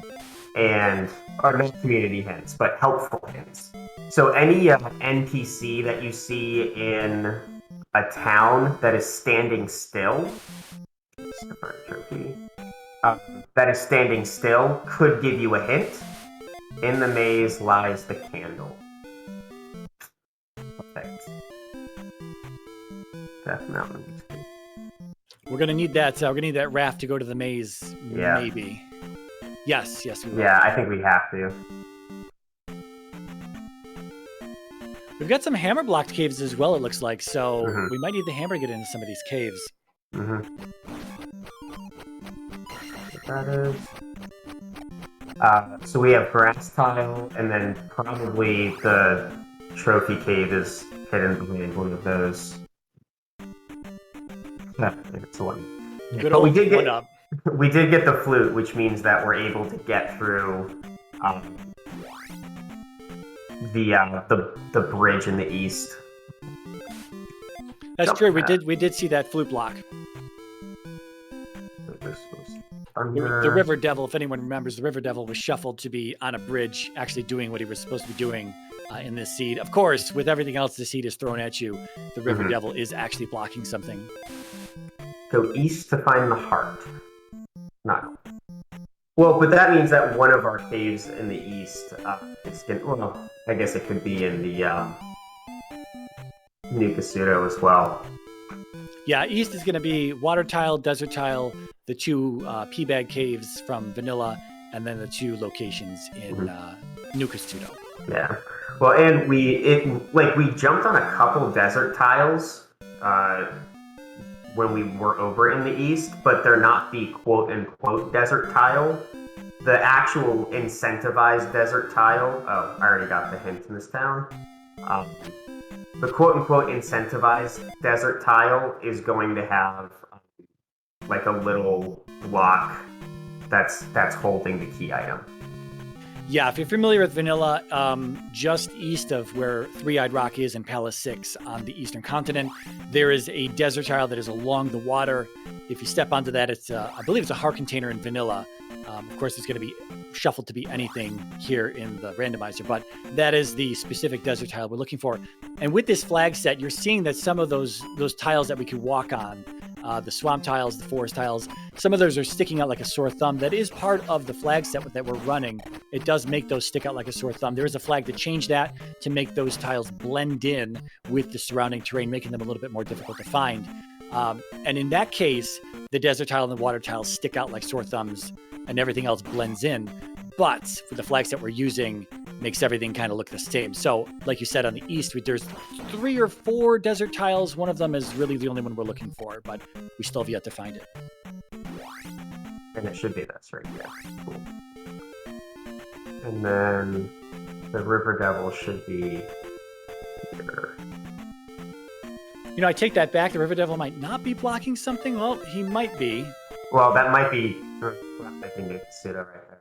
and or not community hints, but helpful hints. So any NPC that you see in a town that is standing still, that is standing still could give you a hint. In the maze lies the candle. Perfect. Death Mountain. We're gonna need that. We're gonna need that raft to go to the maze. Yeah. Maybe. Yes. We will. Yeah, I think we have to. We've got some hammer blocked caves as well. It looks like so. We might need the hammer to get into some of these caves. What that is. So we have grass tile, and then probably the trophy cave is hidden behind one of those. It's one. Good But old we did one get up. we did get the flute, which means that we're able to get through the bridge in the east. That's true. We did see that flute block. This was The River Devil, if anyone remembers, the River Devil was shuffled to be on a bridge, actually doing what he was supposed to be doing in this seed. Of course, with everything else the seed is thrown at you, the River Devil is actually blocking something. Go east to find the heart. No. Well, but that means that one of our caves in the east is going. Well, I guess it could be in the Nukasudo as well. Yeah, east is going to be Water Tile, Desert Tile, the 2 P-Bag caves from Vanilla, and then the 2 locations in Nukasudo. Yeah. Well, and we jumped on a couple desert tiles when we were over in the east, but they're not the quote-unquote desert tile. The actual incentivized desert tile... Oh, I already got the hint in this town. The quote-unquote incentivized desert tile is going to have like a little block that's holding the key item. Yeah, if you're familiar with Vanilla, just east of where Three-Eyed Rock is in Palace 6 on the eastern continent, there is a desert tile that is along the water. If you step onto that, it's I believe it's a heart container in Vanilla. Of course, it's going to be shuffled to be anything here in the randomizer, but that is the specific desert tile we're looking for. And with this flag set, you're seeing that some of those tiles that we could walk on, the swamp tiles, the forest tiles, some of those are sticking out like a sore thumb. That is part of the flag set that we're running. It does make those stick out like a sore thumb. There is a flag to change that to make those tiles blend in with the surrounding terrain, making them a little bit more difficult to find. And in that case, the desert tile and the water tiles stick out like sore thumbs and everything else blends in. But for the flag set we're using, makes everything kind of look the same. So like you said, on the east, there's 3 or 4 desert tiles. One of them is really the only one we're looking for, but we still have yet to find it. And it should be this right here. Cool. And then the River Devil should be here. You know, I take that back. The River Devil might not be blocking something. Well, he might be. Well, that might be... I think it's Pseudo right there.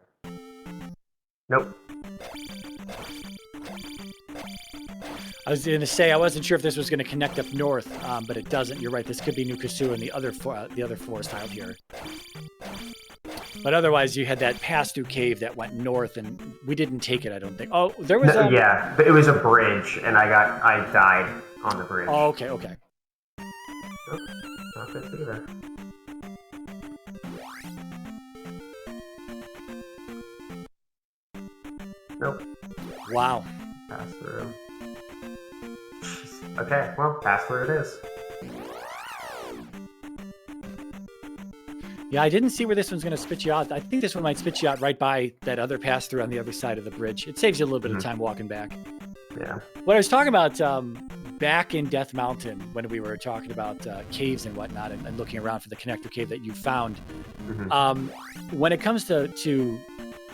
Nope. I was going to say, I wasn't sure if this was going to connect up north, but it doesn't. You're right. This could be Nukasudo and the other forest tile here. But otherwise, you had that pass-through cave that went north, and we didn't take it, I don't think. Oh, there was a... Yeah, but it was a bridge, and I died on the bridge. Oh, okay. Nope, not this either. Nope. Wow. Pass through. Okay, well, password it is. Yeah, I didn't see where this one's going to spit you out. I think this one might spit you out right by that other pass-through on the other side of the bridge. It saves you a little bit of time walking back. Yeah. What I was talking about back in Death Mountain, when we were talking about caves and whatnot and looking around for the connector cave that you found, when it comes to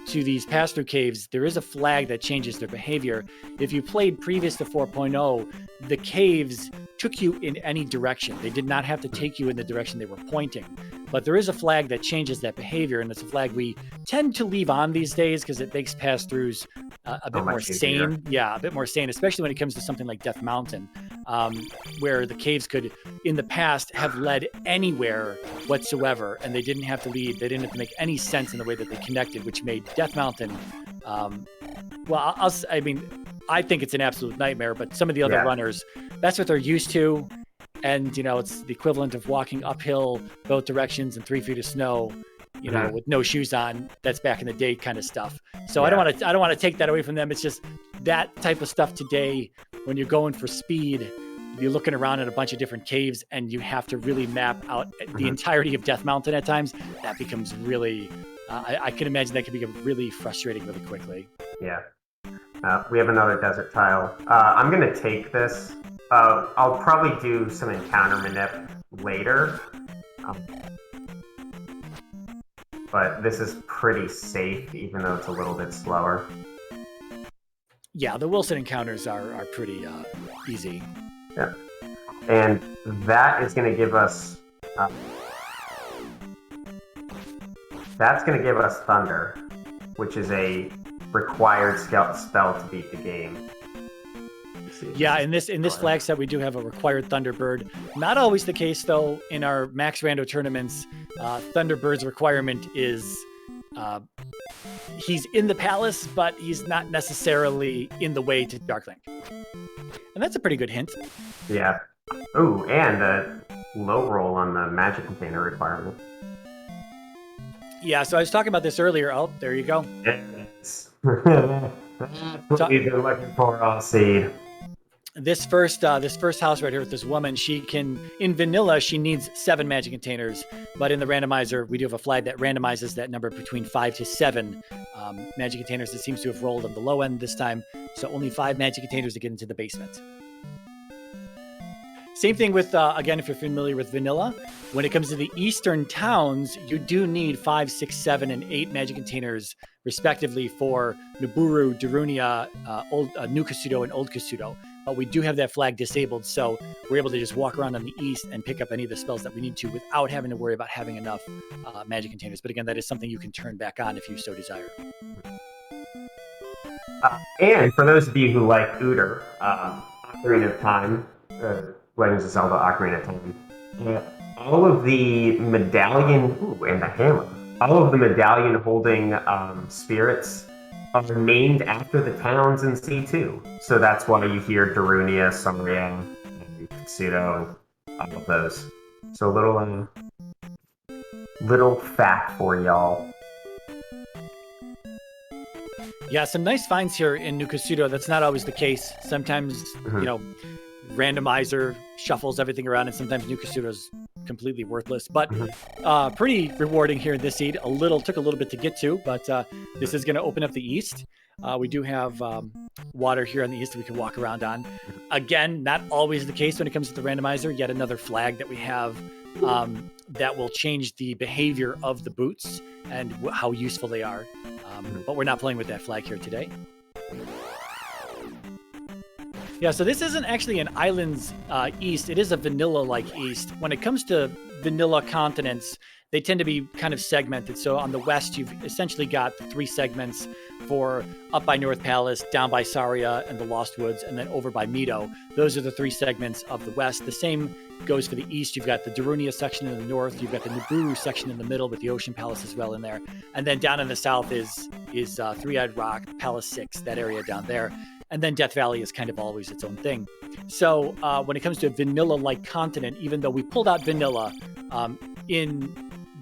these pass-through caves, there is a flag that changes their behavior. If you played previous to 4.0, the caves took you in any direction. They did not have to take you in the direction they were pointing. But there is a flag that changes that behavior, and it's a flag we tend to leave on these days because it makes pass-throughs a bit more sane. Yeah, a bit more sane, especially when it comes to something like Death Mountain, where the caves could, in the past, have led anywhere whatsoever, and they didn't have to lead. They didn't have to make any sense in the way that they connected, which made Death Mountain, I think it's an absolute nightmare, but some of the other runners, that's what they're used to. And, it's the equivalent of walking uphill both directions in 3 feet of snow, with no shoes on. That's back in the day kind of stuff. So I don't want to take that away from them. It's just that type of stuff today, when you're going for speed, you're looking around at a bunch of different caves and you have to really map out the entirety of Death Mountain at times. That becomes really, I can imagine that can become really frustrating really quickly. Yeah. We have another desert tile. I'm going to take this. I'll probably do some encounter manip later. But this is pretty safe, even though it's a little bit slower. Yeah, the Wilson encounters are pretty easy. Yeah. And that is going to give us... that's going to give us Thunder, which is a required spell to beat the game. Yeah, in this flag set, we do have a required Thunderbird. Not always the case, though. In our Max Rando tournaments, Thunderbird's requirement is he's in the palace, but he's not necessarily in the way to Darklink. And that's a pretty good hint. Yeah. Ooh, and a low roll on the magic container requirement. Yeah, so I was talking about this earlier. Oh, there you go. Yes. That's what we've been looking for all seed. This first house right here with this woman, she can, in vanilla, she needs 7 magic containers, but in the randomizer, we do have a flag that randomizes that number between 5 to 7 magic containers. It seems to have rolled on the low end this time, so only 5 magic containers to get into the basement. Same thing with, again, if you're familiar with vanilla, when it comes to the eastern towns, you do need 5, 6, 7, and 8 magic containers, respectively, for Naburu, Darunia, New Kasuto, and Old Kasuto. But we do have that flag disabled, so we're able to just walk around on the east and pick up any of the spells that we need to without having to worry about having enough magic containers. But again, that is something you can turn back on if you so desire. And for those of you who like Uter, Ocarina of Time, Legends of Zelda Ocarina of Time, all of the medallion, and the hammer, all of the medallion holding spirits are named after the towns in C2. So that's why you hear Darunia, Samaria, Kasuto, all of those. So a little fact for y'all. Yeah, some nice finds here in New Kasuto. That's not always the case. Sometimes, Randomizer shuffles everything around, and sometimes New Kasuto's completely worthless. But pretty rewarding here in this seed. Took a little bit to get to, but this is going to open up the east. We do have water here on the east that we can walk around on. Again, not always the case when it comes to the randomizer. Yet another flag that we have that will change the behavior of the boots and how useful they are. But we're not playing with that flag here today. Yeah, so this isn't actually an island's east. It is a vanilla-like east. When it comes to vanilla continents, they tend to be kind of segmented. So on the west, you've essentially got 3 segments for up by North Palace, down by Saria and the Lost Woods, and then over by Mido. Those are the 3 segments of the west. The same goes for the east. You've got the Darunia section in the north. You've got the Naburu section in the middle with the Ocean Palace as well in there. And then down in the south is Three-Eyed Rock, Palace 6, that area down there. And then Death Valley is kind of always its own thing. So when it comes to a vanilla-like continent, even though we pulled out vanilla in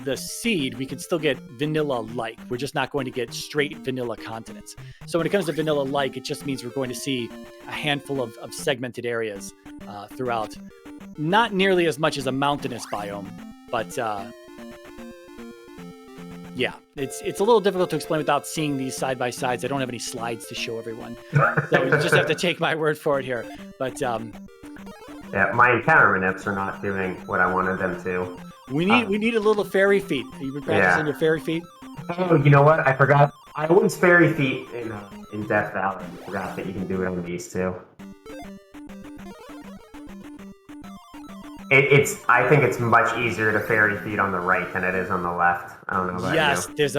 the seed, we can still get vanilla-like. We're just not going to get straight vanilla continents. So when it comes to vanilla-like, it just means we're going to see a handful of segmented areas. throughout. Not nearly as much as a mountainous biome, but yeah, it's a little difficult to explain without seeing these side by sides. I don't have any slides to show everyone, so you just have to take my word for it here. But yeah, my encounter nips are not doing what I wanted them to. we need a little fairy feet. Have you been practicing your fairy feet? Oh, you know what? I forgot. I was fairy feet in Death Valley. I forgot that you can do it on these too. I think it's much easier to fairy feet on the right than it is on the left. I don't know about Yes, you. there's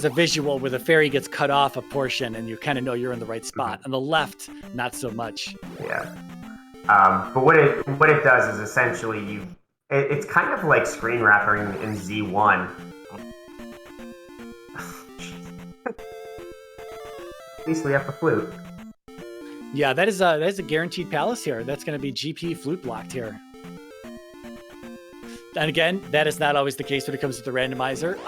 a visual where the fairy gets cut off a portion and you kind of know you're in the right spot. On the left, not so much. Yeah. But what it does is essentially it's kind of like screen wrapping in Z1. At least we have the flute. Yeah, that is a guaranteed palace here. That's going to be GP flute blocked here. And again, that is not always the case when it comes to the randomizer.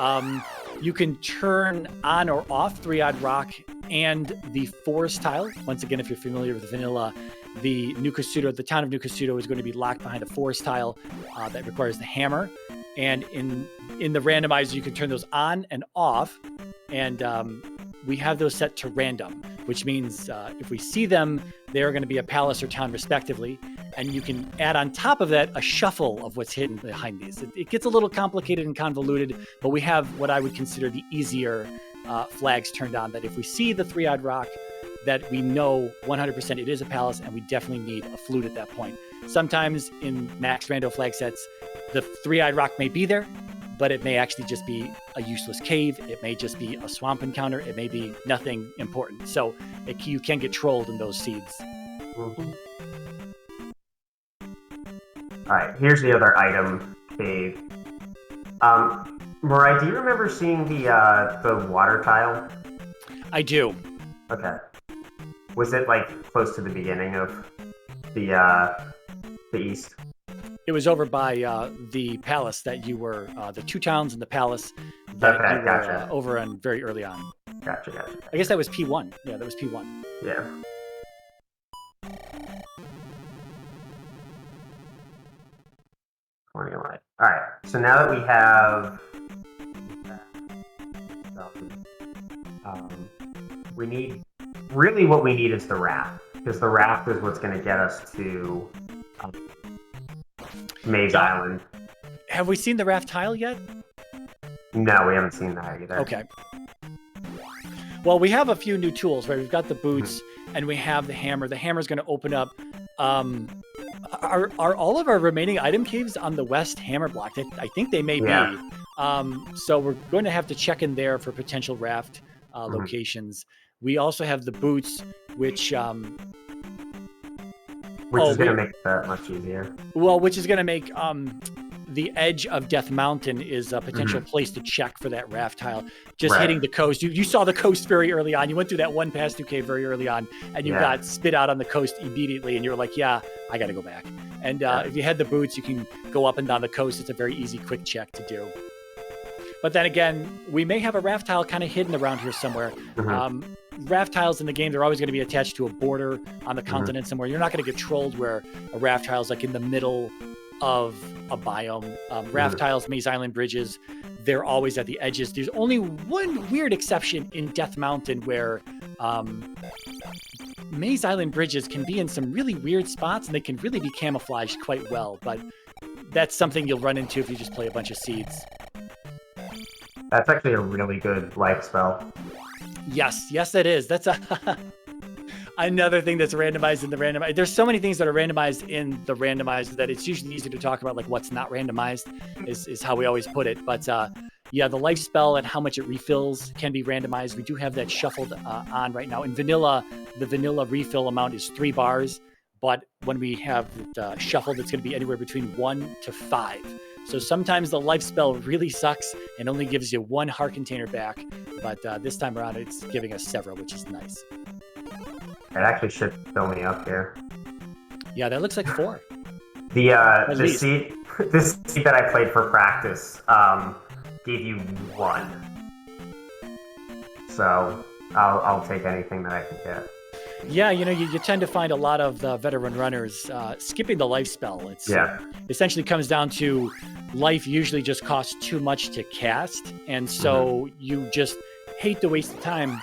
You can turn on or off 3-odd rock and the forest tile. Once again, if you're familiar with vanilla, the town of New Kasuto is going to be locked behind a forest tile that requires the hammer. And in the randomizer, you can turn those on and off. And we have those set to random, which means if we see them, they're going to be a palace or town respectively. And you can add on top of that a shuffle of what's hidden behind these. It gets a little complicated and convoluted, but we have what I would consider the easier flags turned on, that if we see the 3-odd rock, that we know 100% it is a palace, and we definitely need a flute at that point. Sometimes in max rando flag sets, the 3-eyed rock may be there, but it may actually just be a useless cave. It may just be a swamp encounter. It may be nothing important. So you can get trolled in those seeds. Mm-hmm. All right, here's the other item cave. MiRai, do you remember seeing the water tile? I do. Okay. Was it like close to the beginning of the east? It was over by the palace that you were, the 2 towns and the palace that Okay, you were gotcha. over on very early on. Gotcha. I guess that was P1. Yeah, that was P1. Yeah. All right. So now that we have, we need what we need is the raft, because the raft is what's going to get us to Maze Island. Have we seen the raft tile yet? No, we haven't seen that either. Okay. Well, we have a few new tools, right? We've got the boots and we have the hammer. The hammer is going to open up. Are all of our remaining item caves on the west hammer block? I think they may be. So we're going to have to check in there for potential raft locations. We also have the boots, which is going to make that much easier. Well, which is going to make the edge of Death Mountain is a potential place to check for that raft tile. Just hitting the coast. You saw the coast very early on. You went through that one pass-through cave very early on, and you got spit out on the coast immediately, and you were like, yeah, I got to go back. And if you had the boots, you can go up and down the coast. It's a very easy, quick check to do. But then again, we may have a raft tile kind of hidden around here somewhere. Raft tiles in the game, they're always going to be attached to a border on the continent somewhere. You're not going to get trolled where a raft tile is like in the middle of a biome. Raft tiles, Maze Island bridges, they're always at the edges. There's only one weird exception in Death Mountain where Maze Island bridges can be in some really weird spots and they can really be camouflaged quite well. But that's something you'll run into if you just play a bunch of seeds. That's actually a really good life spell. Yes, it is. That's another thing that's randomized in the randomizer. There's so many things that are randomized in the randomizer that it's usually easy to talk about, like what's not randomized is how we always put it. But the life spell and how much it refills can be randomized. We do have that shuffled on right now. In vanilla, the vanilla refill amount is 3 bars, but when we have it shuffled, it's going to be anywhere between 1 to 5. So sometimes the life spell really sucks and only gives you 1 heart container back, but this time around it's giving us several, which is nice. It actually should fill me up here. Yeah, that looks like 4. The seed that I played for practice gave you 1. So I'll take anything that I can get. Yeah, you tend to find a lot of the veteran runners skipping the life spell. It's essentially comes down to life usually just costs too much to cast, and so you just hate to waste the time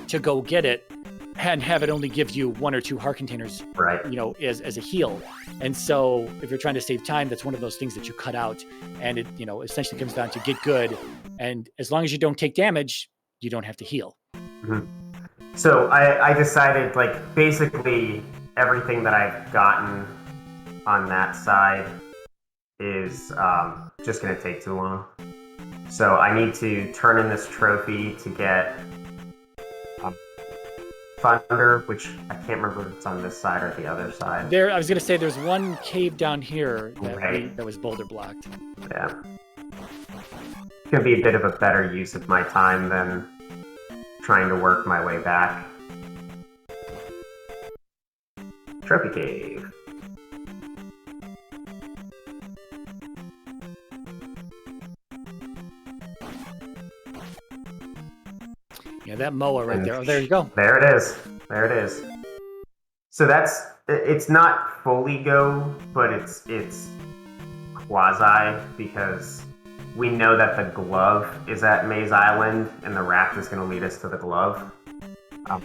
to go get it and have it only give you 1 or 2 heart containers, Right. As a heal. And so if you're trying to save time, that's one of those things that you cut out, and it, essentially comes down to get good. And as long as you don't take damage, you don't have to heal. So I decided, like, basically everything that I've gotten on that side is just going to take too long. So I need to turn in this trophy to get Thunder, which I can't remember if it's on this side or the other side. I was going to say there's one cave down here that was boulder blocked. Yeah. It's going to be a bit of a better use of my time than trying to work my way back. Trophy cave. Yeah, that moa right there. Oh, there you go. There it is. There it is. So it's not fully go, but it's quasi, because we know that the glove is at Maze Island, and the raft is going to lead us to the glove.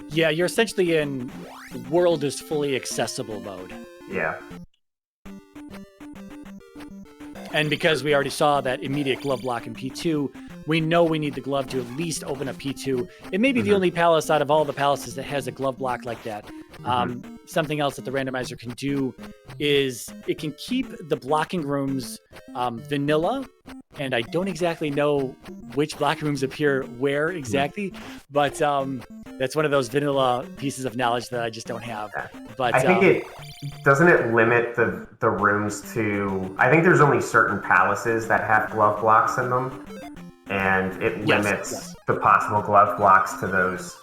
Yeah, you're essentially in world is fully accessible mode. Yeah. And because we already saw that immediate glove block in P2, we know we need the glove to at least open up P2. It may be the only palace out of all the palaces that has a glove block like that. Something else that the randomizer can do is it can keep the blocking rooms vanilla, and I don't exactly know which blocking rooms appear where exactly, but that's one of those vanilla pieces of knowledge that I just don't have. But I think doesn't it limit the rooms to, I think there's only certain palaces that have glove blocks in them, and it limits the possible glove blocks to those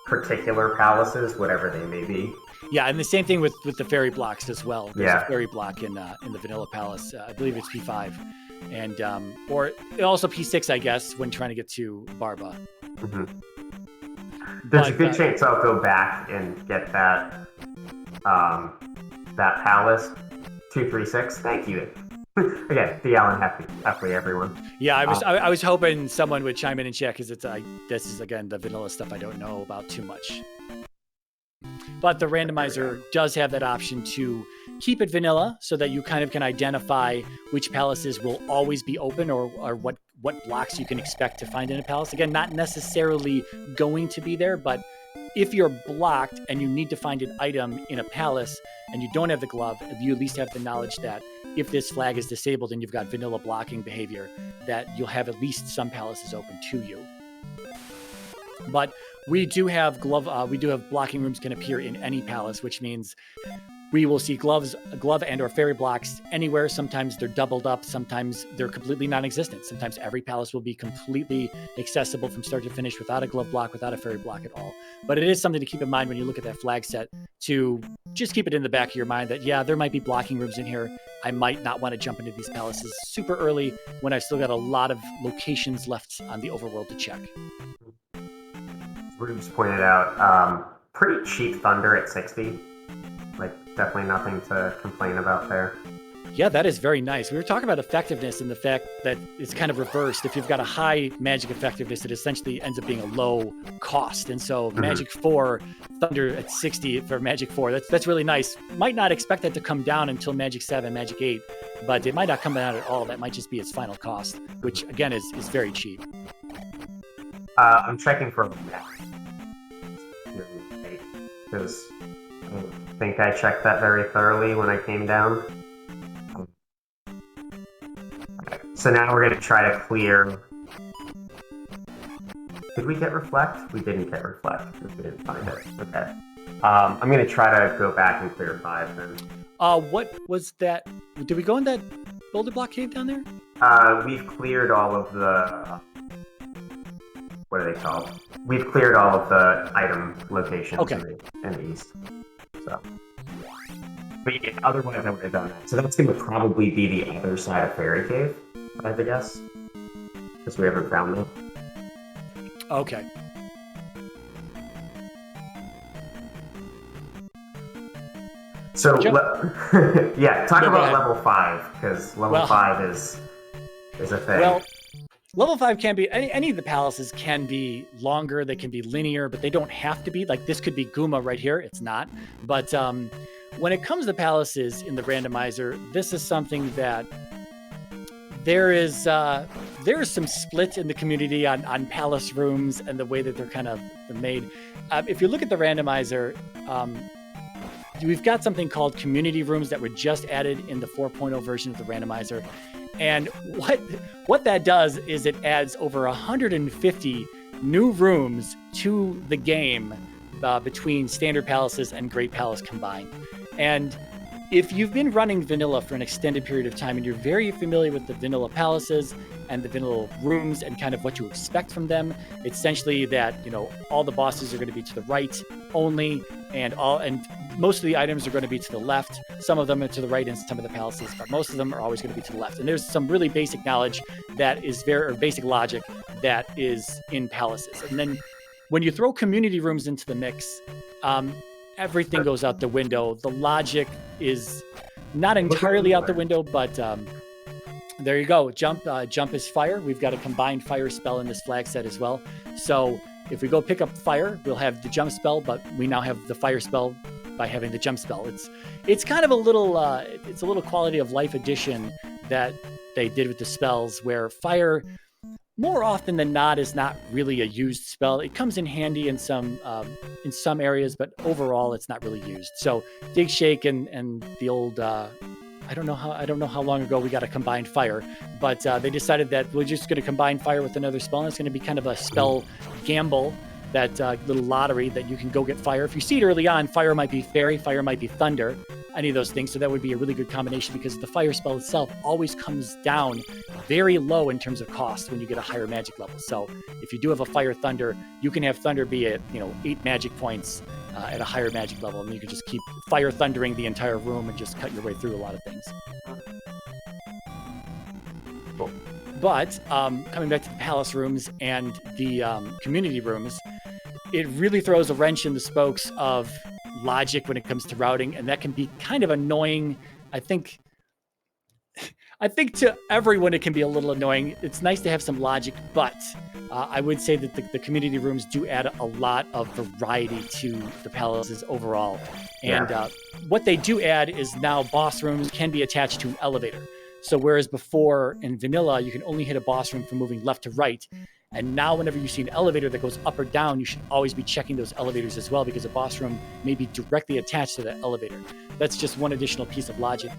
particular palaces, whatever they may be. Yeah, and the same thing with the fairy blocks as well. There's a fairy block in the Vanilla Palace. I believe it's P5, and or also P6, I guess, when trying to get to Barba. There's a good chance I'll go back and get that that palace 236. Thank you. Again, the Allen happily everyone. Yeah, I was hoping someone would chime in and check, because this is again the vanilla stuff I don't know about too much. But the randomizer does have that option to keep it vanilla, so that you kind of can identify which palaces will always be open, or what blocks you can expect to find in a palace. Again, not necessarily going to be there, but if you're blocked and you need to find an item in a palace and you don't have the glove, you at least have the knowledge that if this flag is disabled and you've got vanilla blocking behavior, that you'll have at least some palaces open to you. But we do have blocking rooms can appear in any palace, which means we will see glove and or fairy blocks anywhere. Sometimes they're doubled up. Sometimes they're completely non-existent. Sometimes every palace will be completely accessible from start to finish without a glove block, without a fairy block at all. But it is something to keep in mind when you look at that flag set, to just keep it in the back of your mind that, yeah, there might be blocking rooms in here. I might not want to jump into these palaces super early when I've still got a lot of locations left on the overworld to check. Rubes pointed out, pretty cheap Thunder at 60. Like, definitely nothing to complain about there. Yeah, that is very nice. We were talking about effectiveness and the fact that it's kind of reversed. If you've got a high magic effectiveness, it essentially ends up being a low cost. And so Magic 4, Thunder at 60 for Magic 4, that's really nice. Might not expect that to come down until Magic 7, Magic 8, but it might not come down at all. That might just be its final cost, which again is very cheap. I'm checking for because I don't think I checked that very thoroughly when I came down. Okay. So now we're going to try to clear. Did we get Reflect? We didn't get Reflect because we didn't find it. Okay. I'm going to try to go back and clear 5 then. What was that? Did we go in that boulder block cave down there? We've cleared all of the. What are they called? We've cleared all of the item locations in the east. So, but yeah, otherwise I would have done that. So that's going to probably be the other side of Fairy Cave, I have to guess, because we haven't found them. Okay. So, yeah, talk No, go about ahead. level 5, because level 5 is a thing. Well, level 5 can be, any of the palaces can be longer, they can be linear, but they don't have to be. Like, this could be Guma right here, it's not. But when it comes to palaces in the randomizer, this is something that there is some split in the community on palace rooms and the way that they're made. If you look at the randomizer, we've got something called community rooms that were just added in the 4.0 version of the randomizer. And what that does is it adds over 150 new rooms to the game between standard palaces and Great Palace combined. And if you've been running vanilla for an extended period of time and you're very familiar with the vanilla palaces and the vanilla rooms and kind of what you expect from them, it's essentially that, all the bosses are going to be to the right only, and most of the items are going to be to the left. Some of them are to the right in some of the palaces, but most of them are always going to be to the left. And there's some really basic knowledge or basic logic that is in palaces. And then when you throw community rooms into the mix, everything goes out the window. The logic is not entirely out the window, but there you go. Jump is fire. We've got a combined fire spell in this flag set as well. So if we go pick up fire, we'll have the jump spell, but we now have the fire spell by having the jump spell. It's kind of a little quality of life addition that they did with the spells, where fire more often than not is not really a used spell. It comes in handy in some areas, but overall it's not really used. So Dig Shake and the old I don't know how long ago we got a combined fire, but they decided that we're just going to combine fire with another spell, and it's going to be kind of a spell gamble, that little lottery that you can go get fire. If you see it early on, fire might be fairy, fire might be thunder, any of those things. So that would be a really good combination, because the fire spell itself always comes down very low in terms of cost when you get a higher magic level. So if you do have a fire thunder, you can have thunder be at 8 magic points at a higher magic level, and you can just keep fire thundering the entire room and just cut your way through a lot of things. Cool. But coming back to the palace rooms and the community rooms, it really throws a wrench in the spokes of logic when it comes to routing, and that can be kind of annoying. I think to everyone it can be a little annoying. It's nice to have some logic, but I would say that the community rooms do add a lot of variety to the palaces overall. And what they do add is now boss rooms can be attached to an elevator. So whereas before in vanilla, you can only hit a boss room from moving left to right, and now whenever you see an elevator that goes up or down, you should always be checking those elevators as well, because a boss room may be directly attached to the elevator. That's just one additional piece of logic.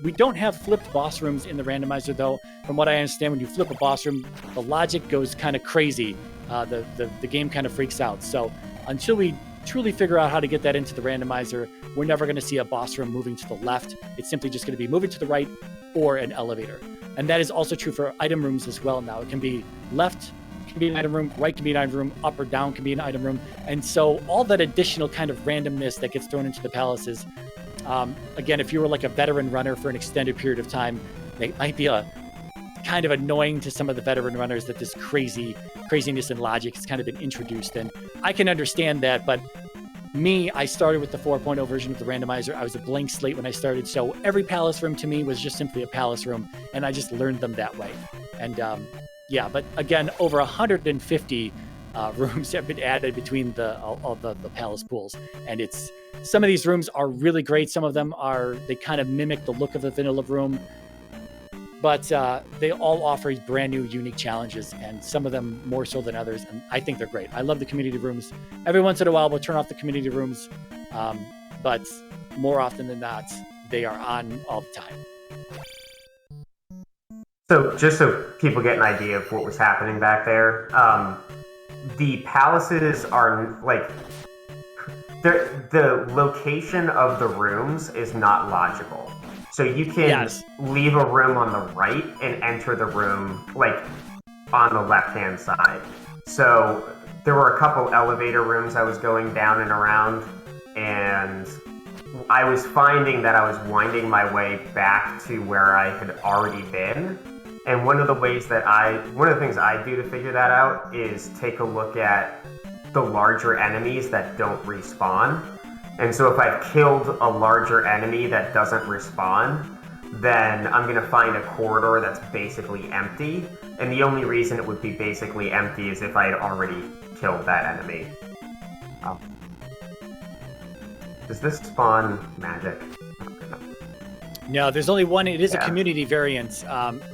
We don't have flipped boss rooms in the randomizer, though. From what I understand, when you flip a boss room, the logic goes kind of crazy. The game kind of freaks out. So until we truly figure out how to get that into the randomizer, we're never going to see a boss room moving to the left. It's simply just going to be moving to the right or an elevator. And that is also true for item rooms as well now. It can be left can be an item room, right can be an item room, up or down can be an item room. And so all that additional kind of randomness that gets thrown into the palaces, again, if you were like a veteran runner for an extended period of time, it might be a kind of annoying to some of the veteran runners that this craziness and logic has kind of been introduced. And I can understand that, but I started with the 4.0 version of the randomizer. I was a blank slate when I started, so every palace room to me was just simply a palace room, and I just learned them that way. And but again, over 150 rooms have been added between all the palace pools, and some of these rooms are really great. Some of them they kind of mimic the look of a vanilla room, but they all offer brand new, unique challenges, and some of them more so than others. And I think they're great. I love the community rooms. Every once in a while, we'll turn off the community rooms, but more often than not, they are on all the time. So just so people get an idea of what was happening back there, the palaces are like, the location of the rooms is not logical. So you can leave a room on the right and enter the room like on the left-hand side. So there were a couple elevator rooms I was going down and around, and I was finding that I was winding my way back to where I had already been. And one of the things I do to figure that out is take a look at the larger enemies that don't respawn. And so if I've killed a larger enemy that doesn't respawn, then I'm going to find a corridor that's basically empty. And the only reason it would be basically empty is if I had already killed that enemy. Does this spawn magic? No, there's only one. It is a Yeah. community variant,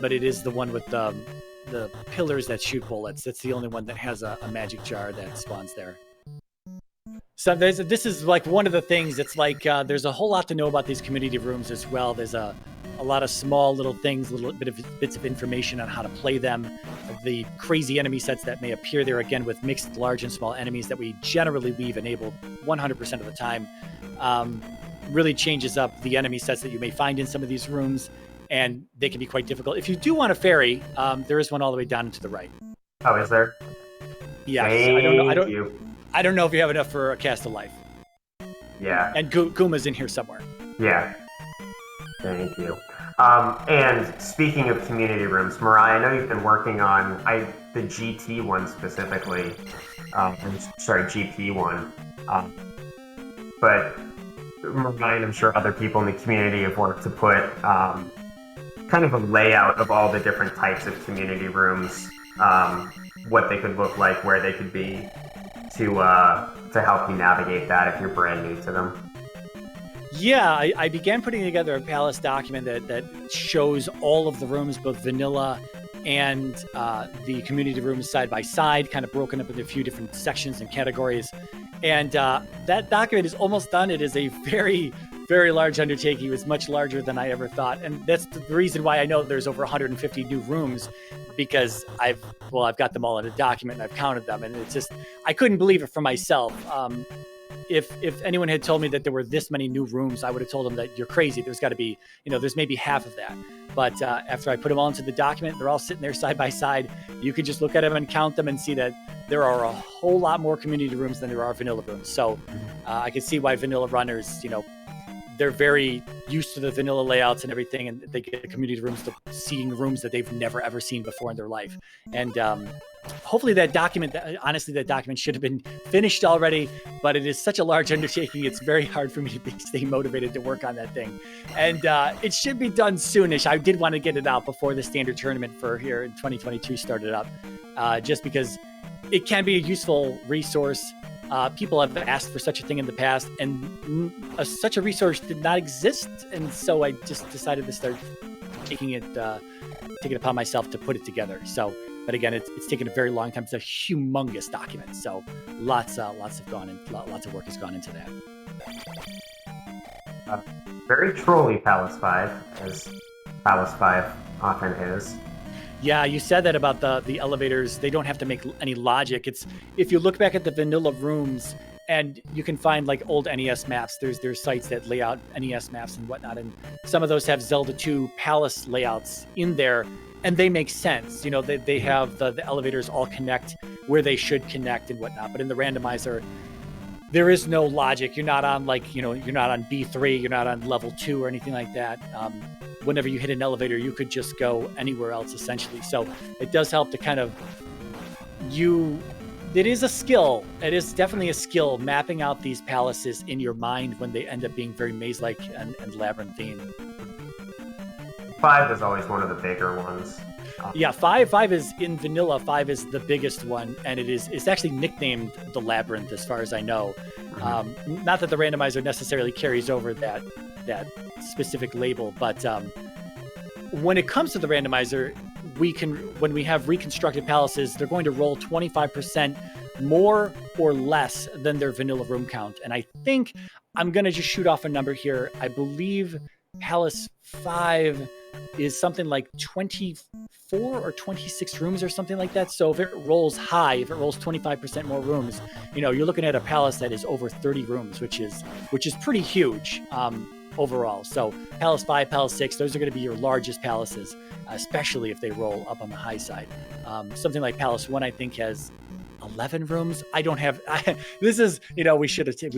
but it is the one with the pillars that shoot bullets. That's the only one that has a magic jar that spawns there. So this is like one of the things. It's like there's a whole lot to know about these community rooms as well. There's a lot of small little things, bits of information on how to play them. The crazy enemy sets that may appear there, again, with mixed large and small enemies that we generally leave enabled 100% of the time. Really changes up the enemy sets that you may find in some of these rooms, and they can be quite difficult. If you do want a fairy, there is one all the way down and to the right. Oh, is there? Yeah, Thank you. I don't know if you have enough for a cast of life. Yeah. And Guma's in here somewhere. Yeah. Thank you. And speaking of community rooms, MiRai, I know you've been working on the GT one specifically. GP one. But MiRai, and I'm sure other people in the community have worked to put kind of a layout of all the different types of community rooms, what they could look like, where they could be, to help you navigate that if you're brand new to them. Yeah, I began putting together a Palace document that shows all of the rooms, both vanilla and the community rooms side by side, kind of broken up into a few different sections and categories. And that document is almost done. It is a very, very large undertaking. It was much larger than I ever thought. And that's the reason why I know there's over 150 new rooms, because I've got them all in a document and I've counted them. And it's just, I couldn't believe it for myself. If anyone had told me that there were this many new rooms, I would have told them that you're crazy. There's got to be, there's maybe half of that. But after I put them all into the document, they're all sitting there side by side. You could just look at them and count them and see that there are a whole lot more community rooms than there are vanilla rooms. So I can see why vanilla runners, they're very used to the vanilla layouts and everything, and they get community rooms to seeing rooms that they've never ever seen before in their life. And hopefully that document should have been finished already, but it is such a large undertaking. It's very hard for me to stay motivated to work on that thing. And it should be done soonish. I did want to get it out before the standard tournament for here in 2022 started up, just because it can be a useful resource. People have asked for such a thing in the past, and such a resource did not exist. And so I just decided to start taking it upon myself to put it together. So, but again, it's taken a very long time. It's a humongous document. So lots of work has gone into that. Very trolly Palace 5, as Palace 5 often is. Yeah, you said that about the elevators. They don't have to make any logic. It's, if you look back at the vanilla rooms, and you can find like old NES maps. There's sites that lay out NES maps and whatnot, and some of those have Zelda 2 Palace layouts in there, and they make sense. They have the elevators all connect where they should connect and whatnot. But in the randomizer, there is no logic. You're not on you're not on B3, you're not on level 2 or anything like that. Whenever you hit an elevator, you could just go anywhere else essentially. So it does help to kind of it is a skill. It is definitely a skill mapping out these palaces in your mind when they end up being very maze-like and labyrinthine. 5 is always one of the bigger ones. Yeah, 5 is in vanilla. 5 is the biggest one, and it's actually nicknamed the Labyrinth, as far as I know. Mm-hmm. Not that the randomizer necessarily carries over that specific label, but when it comes to the randomizer, when we have reconstructed palaces, they're going to roll 25% more or less than their vanilla room count. And I think I'm going to just shoot off a number here. I believe Palace 5 is something like 24 or 26 rooms or something like that. So if it rolls high, if it rolls 25% more rooms, you're looking at a palace that is over 30 rooms, which is pretty huge overall. So Palace 5, Palace 6, those are going to be your largest palaces, especially if they roll up on the high side. Something like Palace 1, I think, has 11 rooms. I don't have. This is, we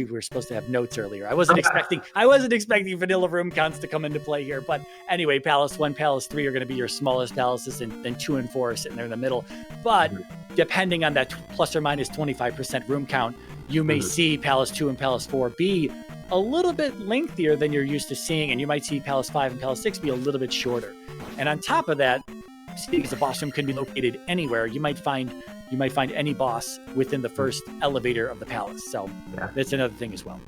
were supposed to have notes earlier. I wasn't expecting vanilla room counts to come into play here. But anyway, Palace 1, Palace 3 are going to be your smallest palaces, and then 2 and 4 are sitting there in the middle. But depending on that plus or minus 25% room count, you may see Palace 2 and Palace 4 be a little bit lengthier than you're used to seeing, and you might see Palace 5 and Palace 6 be a little bit shorter. And on top of that, seeing as the boss room can be located anywhere, you might find any boss within the first elevator of the palace. So that's another thing as well.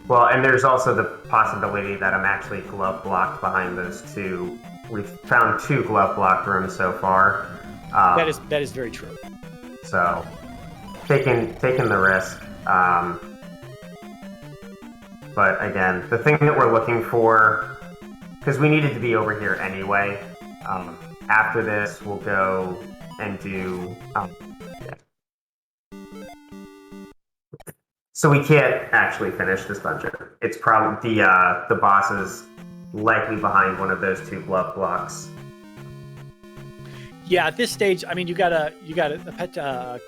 Well, and there's also the possibility that I'm actually glove blocked behind those two. We've found 2 glove blocked rooms so far. That is very true. So, taking the risk. But again, the thing that we're looking for, because we needed to be over here anyway. After this, we'll go and do. So we can't actually finish this dungeon. It's probably the boss is likely behind one of those 2 glove blocks. Yeah, at this stage, I mean, you got a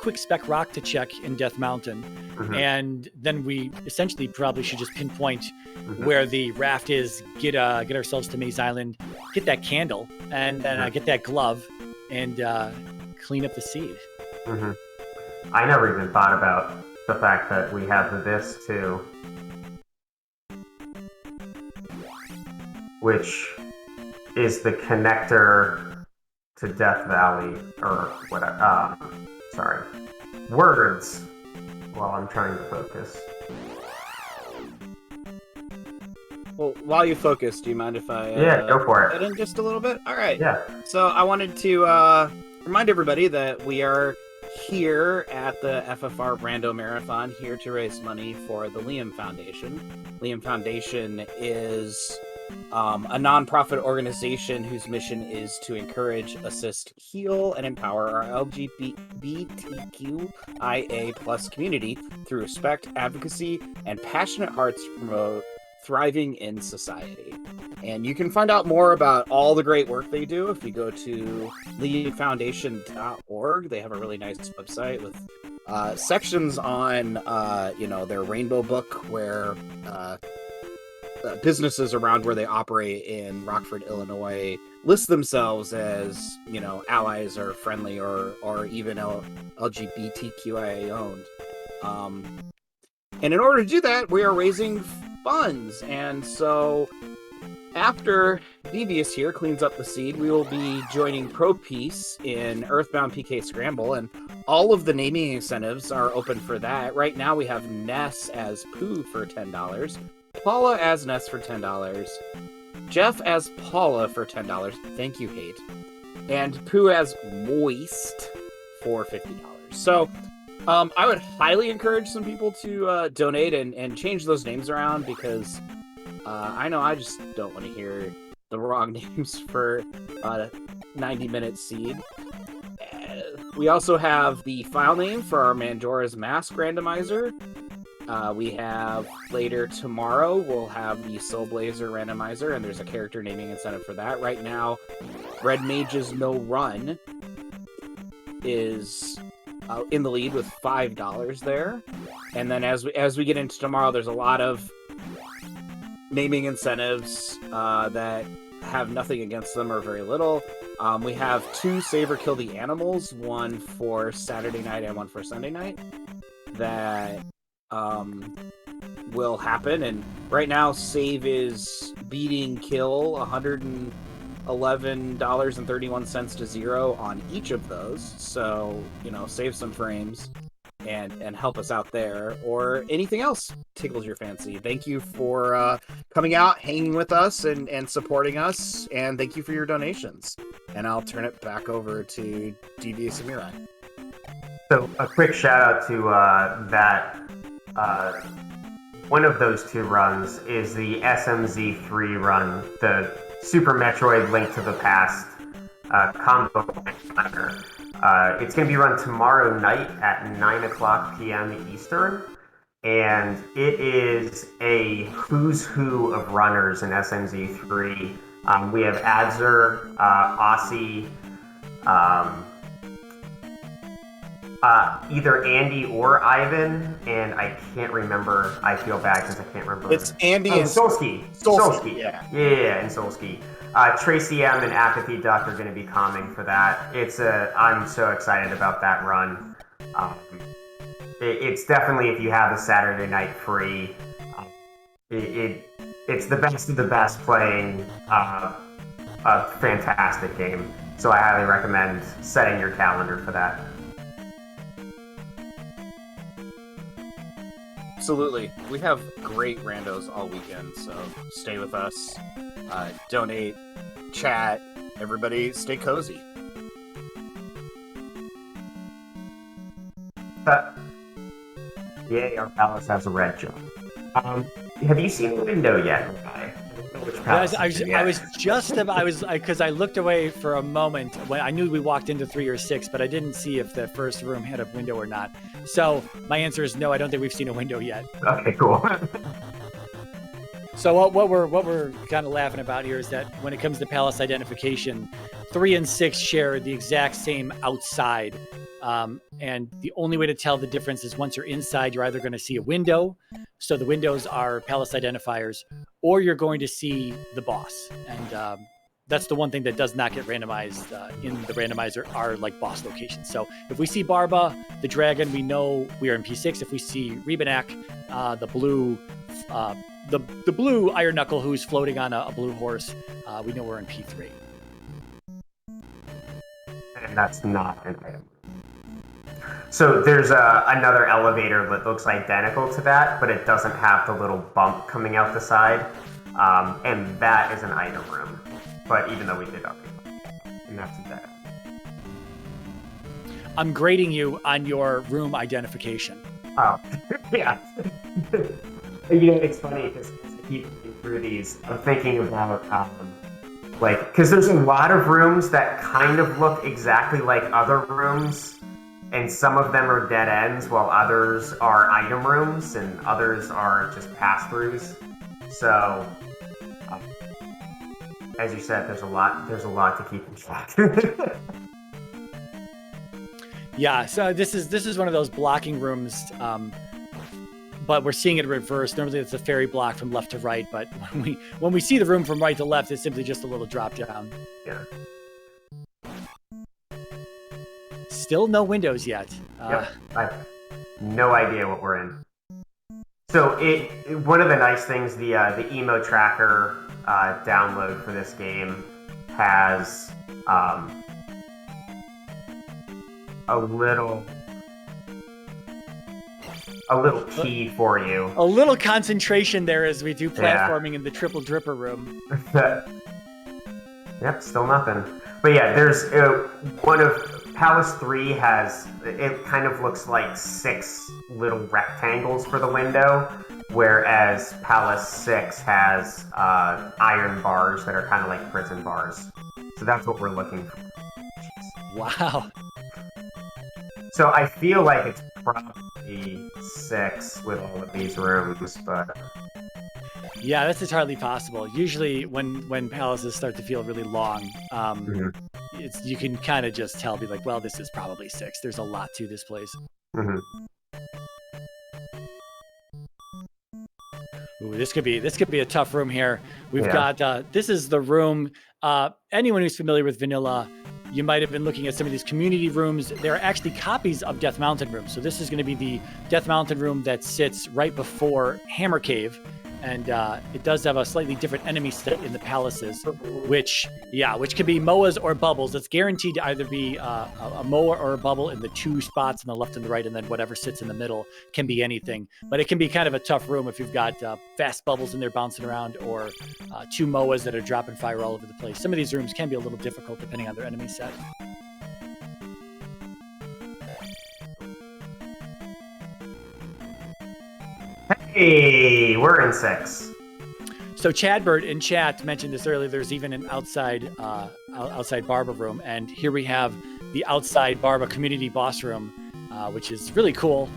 quick spec rock to check in Death Mountain, and then we essentially probably should just pinpoint where the raft is, get ourselves to Maze Island, get that candle, and then get that glove, and clean up the seed. I never even thought about the fact that we have this too, which is the connector to Death Valley, or whatever. Sorry. Words while I'm trying to focus. Well, while you focus, do you mind if I go for it. Get in just a little bit? All right. Yeah. So I wanted to remind everybody that we are here at the FFR Rando Marathon, here to raise money for the Liam Foundation. Liam Foundation is a non-profit organization whose mission is to encourage, assist, heal, and empower our LGBTQIA plus community through respect, advocacy, and passionate hearts to promote thriving in society. And you can find out more about all the great work they do if you go to leadfoundation.org. They have a really nice website with sections on their rainbow book, where businesses around where they operate in Rockford, Illinois, list themselves as, allies or friendly or even LGBTQIA owned. And in order to do that, we are raising funds. And so after Devious here cleans up the seed, we will be joining Pro Peace in Earthbound PK Scramble, and all of the naming incentives are open for that. Right now we have Ness as Pooh for $10, Paula as Ness for $10, Jeff as Paula for $10, thank you, Hate, and Pooh as Moist for $50. So I would highly encourage some people to donate and change those names around, because I know I just don't want to hear the wrong names for 90-minute seed. We also have the file name for our Manjora's Mask randomizer. We have later tomorrow, we'll have the Soul Blazer randomizer, and there's a character naming incentive for that. Right now, Red Mage's No Run is in the lead with $5 there. And then as we get into tomorrow, there's a lot of naming incentives that have nothing against them or very little. We have 2 Save or Kill the Animals, one for Saturday night and one for Sunday night, that will happen. And right now, Save is beating Kill $111.31 to 0 on each of those. So, save some frames and help us out there, or anything else tickles your fancy. Thank you for coming out, hanging with us, and supporting us, and thank you for your donations. And I'll turn it back over to Devious and MiRai. So a quick shout out to that. One of those 2 runs is the SMZ3 run, the Super Metroid Link to the Past combo planner. It's going to be run tomorrow night at 9:00 p.m. Eastern, and it is a who's who of runners in SMZ3. We have Adzer, Aussie, either Andy or Ivan, and I can't remember. I feel bad because I can't remember. It's Andy and Solsky. Solsky, yeah, and Solsky. Tracy M and Apathy Duck are going to be commenting for that. I'm so excited about that run. It's definitely, if you have a Saturday night free, It's the best of the best playing a fantastic game. So I highly recommend setting your calendar for that. Absolutely. We have great randos all weekend, so stay with us, donate, chat, everybody stay cozy. Yay, our palace has a red jump. Have you seen the window yet, Mirai? Because I looked away for a moment when I knew we walked into 3 or 6, but I didn't see if the first room had a window or not. So my answer is no. I don't think we've seen a window yet. Okay, cool. So what we're kind of laughing about here is that when it comes to palace identification, 3 and 6 share the exact same outside. And the only way to tell the difference is once you're inside, you're either going to see a window. So the windows are palace identifiers, or you're going to see the boss. And that's the one thing that does not get randomized in the randomizer are like boss locations. So if we see Barba, the dragon, we know we are in P6. If we see Rebanak, the blue Iron Knuckle who's floating on a blue horse, we know we're in P3. And that's not an item. So there's another elevator that looks identical to that, but it doesn't have the little bump coming out the side. And that is an item room. But even though we did update, and that's a dead end. I'm grading you on your room identification. Oh, yeah. It's funny because I keep looking through these. I'm thinking about, because there's a lot of rooms that kind of look exactly like other rooms. And some of them are dead ends, while others are item rooms, and others are just pass-throughs. So, as you said, there's a lot to keep in track. Yeah, so this is one of those blocking rooms, but we're seeing it reversed. Normally, it's a fairy block from left to right, but when we see the room from right to left, it's simply just a little drop down. Yeah. Still no windows yet. Yep. I have no idea what we're in. So one of the nice things, the emo tracker download for this game has a little key for you. A little concentration there as we do platforming in the triple dripper room. Yep, still nothing. But yeah, there's one of Palace 3 has, it kind of looks like 6 little rectangles for the window, whereas Palace 6 has iron bars that are kind of like prison bars. So that's what we're looking for. Wow. So I feel like it's probably 6 with all of these rooms, but... Yeah, that's entirely possible. Usually when palaces start to feel really long, you can kind of just tell, be like, well, this is probably 6. There's a lot to this place. Mm-hmm. Ooh, this could be a tough room here. We've got this is the room. Anyone who's familiar with vanilla, you might have been looking at some of these community rooms. They're actually copies of Death Mountain room. So this is going to be the Death Mountain room that sits right before Hammer Cave. And it does have a slightly different enemy set in the palaces, which could be MOAs or bubbles. It's guaranteed to either be a MOA or a bubble in the 2 spots on the left and the right, and then whatever sits in the middle can be anything. But it can be kind of a tough room if you've got fast bubbles in there bouncing around, or 2 MOAs that are dropping fire all over the place. Some of these rooms can be a little difficult depending on their enemy set. Hey, we're in 6. So Chadbert in chat mentioned this earlier. There's even an outside Barba room, and here we have the outside Barba community boss room, which is really cool.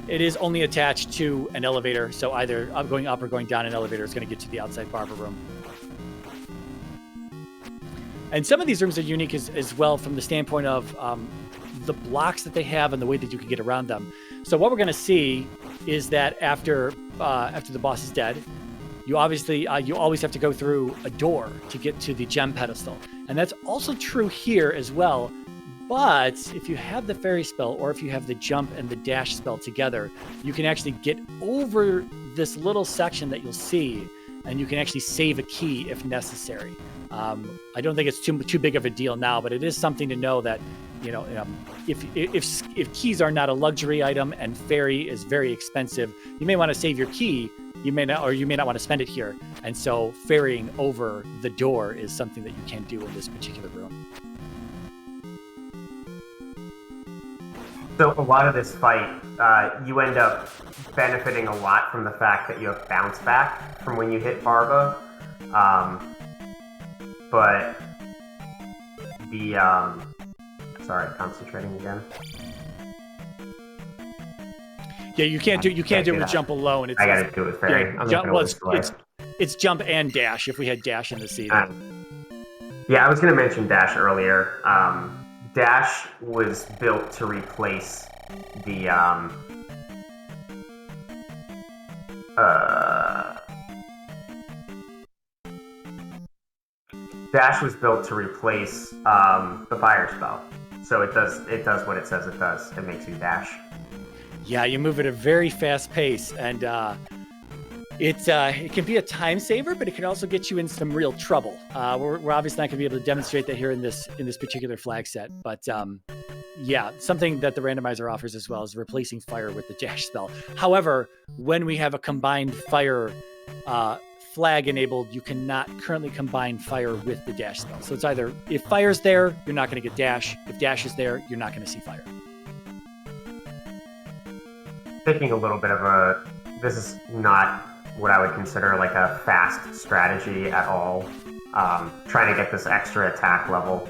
It is only attached to an elevator, so either going up or going down an elevator is going to get to the outside Barba room. And some of these rooms are unique as well from the standpoint of the blocks that they have and the way that you can get around them. So what we're going to see is that after the boss is dead, you obviously you always have to go through a door to get to the gem pedestal, and that's also true here as well. But if you have the fairy spell, or if you have the jump and the dash spell together, you can actually get over this little section that you'll see, and you can actually save a key if necessary. I don't think it's too big of a deal now, but it is something to know that, if keys are not a luxury item and ferry is very expensive, you may want to save your key. You may not want to spend it here. And so ferrying over the door is something that you can do in this particular room. So a lot of this fight, you end up benefiting a lot from the fact that you have bounce back from when you hit Barba. But the sorry, concentrating again. Yeah, you can't do it with jump alone. I gotta do it with ferry. It's jump and dash if we had dash in the seed. Yeah, I was gonna mention dash earlier. Dash was built to replace the Dash was built to replace the fire spell, so it does what it says it does. It makes you dash. Yeah, you move at a very fast pace, and it can be a time saver, but it can also get you in some real trouble. We're obviously not going to be able to demonstrate that here in this particular flag set, but yeah, something that the randomizer offers as well is replacing fire with the dash spell. However, when we have a combined fire flag enabled, you cannot currently combine fire with the dash spell. So it's either if fire's there, you're not going to get dash. If dash is there, you're not going to see fire. Taking a little bit of this is not what I would consider like a fast strategy at all. Trying to get this extra attack level,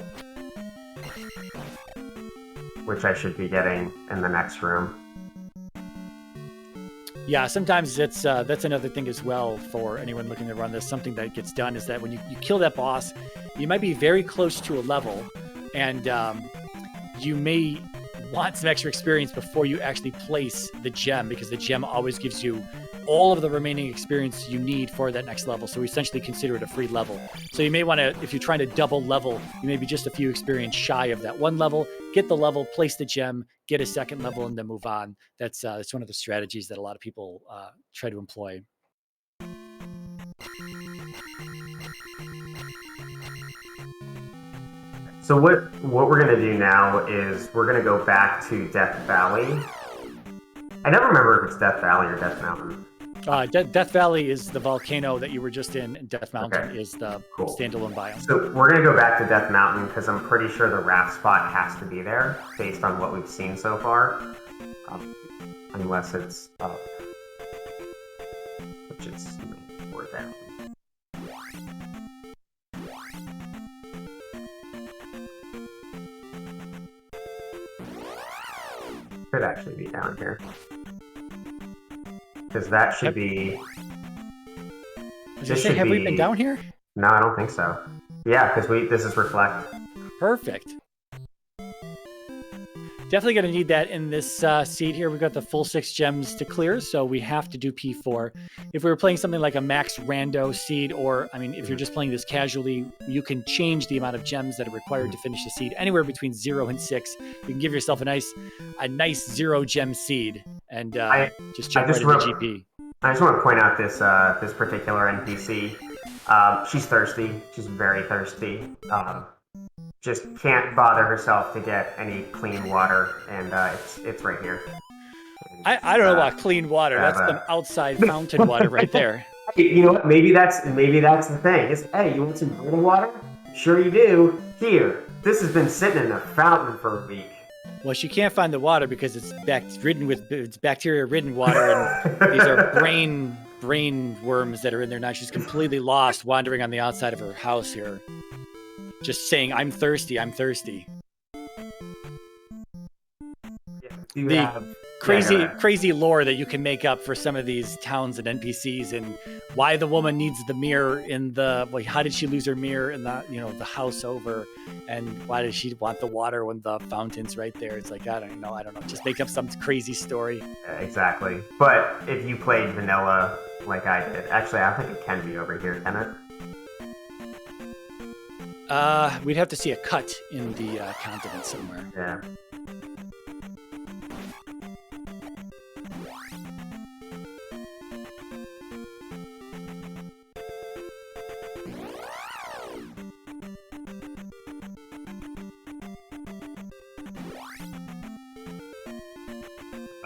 which I should be getting in the next room. Yeah, sometimes that's another thing as well for anyone looking to run this. Something that gets done is that when you kill that boss, you might be very close to a level, and you may want some extra experience before you actually place the gem, because the gem always gives you all of the remaining experience you need for that next level. So we essentially consider it a free level. So you may want to, if you're trying to double level, you may be just a few experience shy of that one level, get the level, place the gem, get a second level, and then move on. That's one of the strategies that a lot of people try to employ. So what we're going to do now is we're going to go back to Death Valley. I never remember if it's Death Valley or Death Mountain. Death Valley is the volcano that you were just in, and Death Mountain is the standalone biome. So we're going to go back to Death Mountain because I'm pretty sure the raft spot has to be there based on what we've seen so far. Unless it's up. Which it's more down. Could actually be down here. Because that should be... Have we been down here? No, I don't think so. Yeah, because this is Reflect. Perfect. Definitely going to need that in this seed here. We've got the full 6 gems to clear, so we have to do P4. If we were playing something like a max rando seed, or, I mean, if you're just playing this casually, you can change the amount of gems that are required to finish the seed anywhere between 0 and 6. You can give yourself a nice 0 gem seed and just jump right into GP. I just want to point out this particular NPC. She's thirsty. She's very thirsty. Just can't bother herself to get any clean water, and it's right here. I don't know about clean water. That's the outside fountain water right there. You know what? Maybe that's the thing. It's, hey, you want some bottled water? Sure you do. Here, this has been sitting in a fountain for a week. Well, she can't find the water because it's bacteria-ridden water, and these are brain worms that are in there now. She's completely lost, wandering on the outside of her house here, just saying, "I'm thirsty. I'm thirsty." Yeah, crazy lore that you can make up for some of these towns and NPCs, and why the woman needs the mirror in the, like, how did she lose her mirror in the, the house over, and why does she want the water when the fountain's right there? It's like, I don't know, just make up some crazy story. Exactly. But if you played vanilla like I did, actually I think it can be over here, can it? We'd have to see a cut in the continent somewhere. Yeah.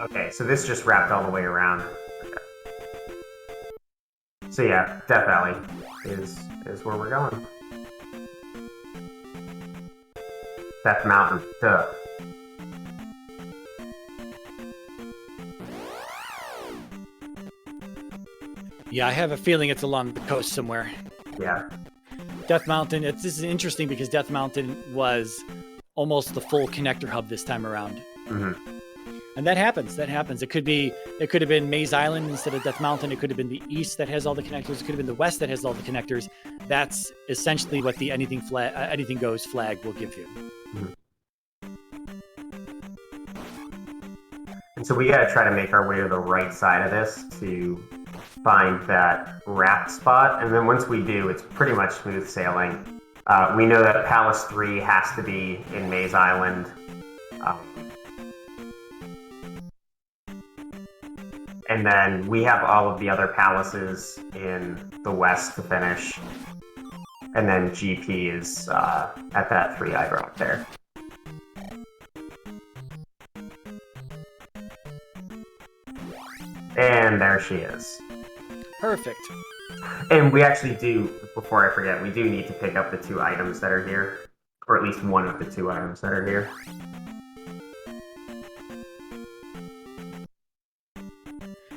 Okay, so this just wrapped all the way around. Okay. So yeah, Death Valley is where we're going. Death Mountain, duh. Yeah, I have a feeling it's along the coast somewhere. Yeah. Death Mountain, this is interesting because Death Mountain was almost the full connector hub this time around. Mm-hmm. And that happens. It could have been Maze Island instead of Death Mountain. It could have been the east that has all the connectors. It could have been the west that has all the connectors. That's essentially what the anything goes flag will give you. Mm-hmm. And so we gotta try to make our way to the right side of this to find that wrapped spot. And then once we do, it's pretty much smooth sailing. We know that Palace 3 has to be in Maze Island. And then we have all of the other palaces in the west to finish. And then GP is at that 3-eyed rock there. And there she is. Perfect. And we actually do, before I forget, we do need to pick up the 2 items that are here. Or at least one of the 2 items that are here.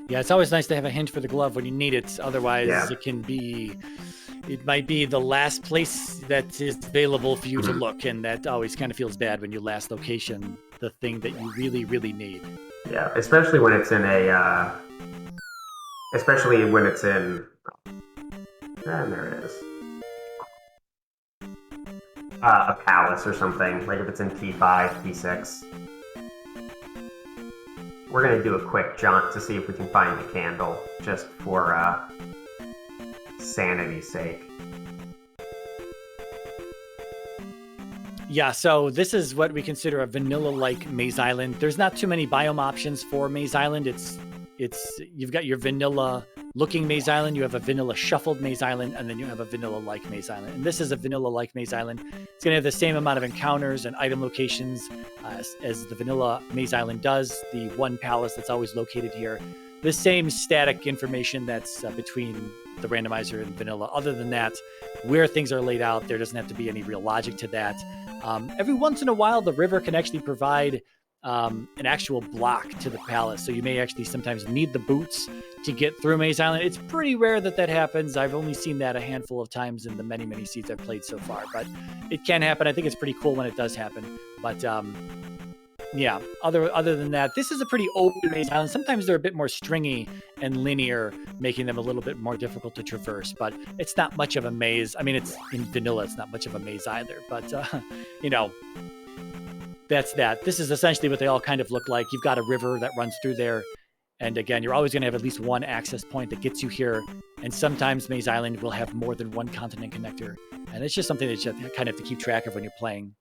Yeah, it's always nice to have a hint for the glove when you need it. Otherwise, it might be the last place that is available for you to look, and that always kind of feels bad when you last location the thing that you really, really need. Yeah, especially when it's in a, and there it is. A palace or something, like if it's in P5, P6. We're going to do a quick jaunt to see if we can find the candle, just for sanity's sake. Yeah, so this is what we consider a vanilla-like Maze Island. There's not too many biome options for Maze Island. You've got your vanilla-looking Maze Island, you have a vanilla shuffled Maze Island, and then you have a vanilla-like Maze Island. And this is a vanilla-like Maze Island. It's going to have the same amount of encounters and item locations as the vanilla Maze Island does. The one palace that's always located here. The same static information that's between the randomizer and vanilla. Other than that, where things are laid out, there doesn't have to be any real logic to that. Every once in a while, the river can actually provide an actual block to the palace. So you may actually sometimes need the boots to get through Maze Island. It's pretty rare that happens. I've only seen that a handful of times in the many, many seeds I've played so far, but it can happen. I think it's pretty cool when it does happen. But yeah, other than that, this is a pretty open Maze Island. Sometimes they're a bit more stringy and linear, making them a little bit more difficult to traverse, but it's not much of a maze. I mean, it's in vanilla, it's not much of a maze either, but that's that. This is essentially what they all kind of look like. You've got a river that runs through there. And again, you're always going to have at least one access point that gets you here. And sometimes Maze Island will have more than one continent connector. And it's just something that you kind of have to keep track of when you're playing.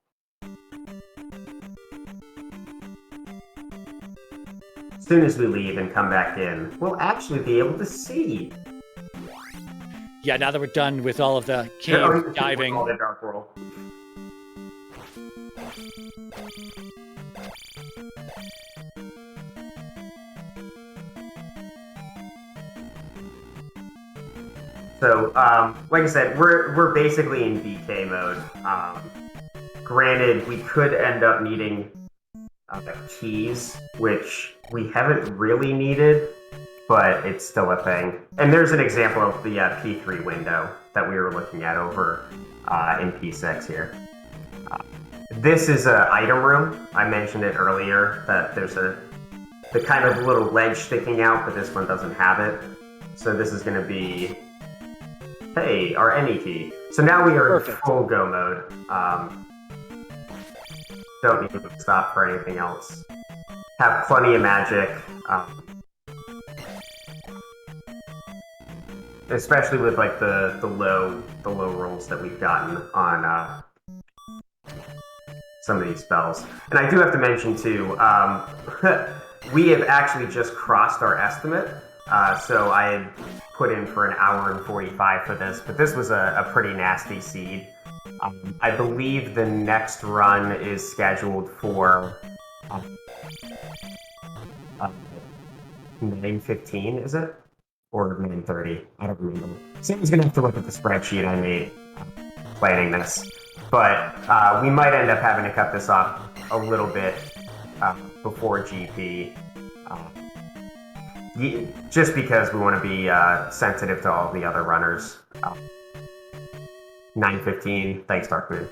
As soon as we leave and come back in, we'll actually be able to see. Yeah, now that we're done with all of the cave diving. All the Dark World. So, like I said, we're basically in BK mode. Granted, we could end up needing keys, which we haven't really needed, but it's still a thing. And there's an example of the P3 window that we were looking at over in P6 here. This is an item room. I mentioned it earlier that there's the kind of little ledge sticking out, but this one doesn't have it. So this is going to be, hey, our any key. So now we are in full go mode. Don't need to stop for anything else. Have plenty of magic. Especially with like the low rolls that we've gotten on some of these spells. And I do have to mention too, we have actually just crossed our estimate. So I had put in for an hour and 45 for this, but this was a pretty nasty seed. I believe the next run is scheduled for 9:15, is it? Or 9:30? I don't remember. Someone's gonna have to look at the spreadsheet I made planning this. But we might end up having to cut this off a little bit before GP. Just because we want to be sensitive to all the other runners. 9:15. Thanks, Darkmoon.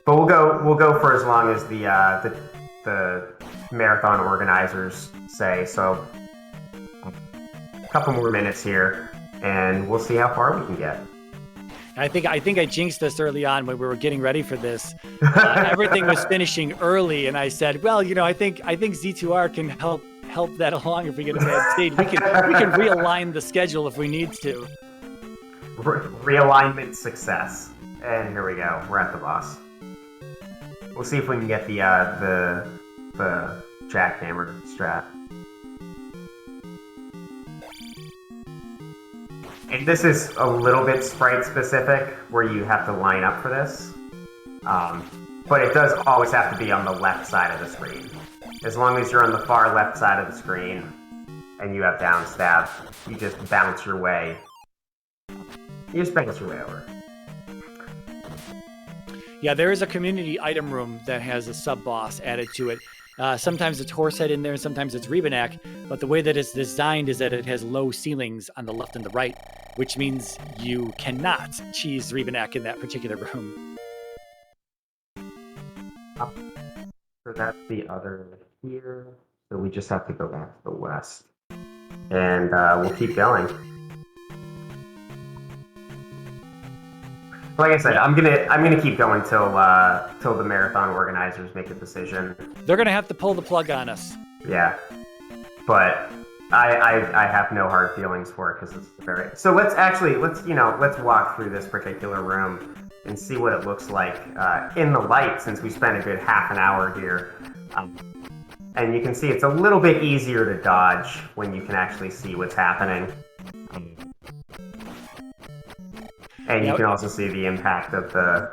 But we'll go for as long as the marathon organizers say. So a couple more minutes here, and we'll see how far we can get. I think I jinxed this early on when we were getting ready for this. Everything was finishing early, and I said, well, I think Z2R can help that along if we get a bad stage. We can realign the schedule if we need to. Realignment success, and here we go. We're at the boss. We'll see if we can get the jackhammer strat. And this is a little bit sprite specific, where you have to line up for this. But it does always have to be on the left side of the screen. As long as you're on the far left side of the screen and you have down stab, you just bounce your way. Over. Yeah, there is a community item room that has a sub-boss added to it. Sometimes it's Horsehead in there, and sometimes it's Rebanak, but the way that it's designed is that it has low ceilings on the left and the right, which means you cannot cheese Rebanak in that particular room. So that's the other here. So we just have to go back to the west. And we'll keep going. Like I said, I'm gonna keep going till the marathon organizers make a decision. They're gonna have to pull the plug on us. Yeah, but I have no hard feelings for it because it's very. So let's walk through this particular room and see what it looks like in the light, since we spent a good half an hour here. And you can see it's a little bit easier to dodge when you can actually see what's happening. And you can also see the impact of the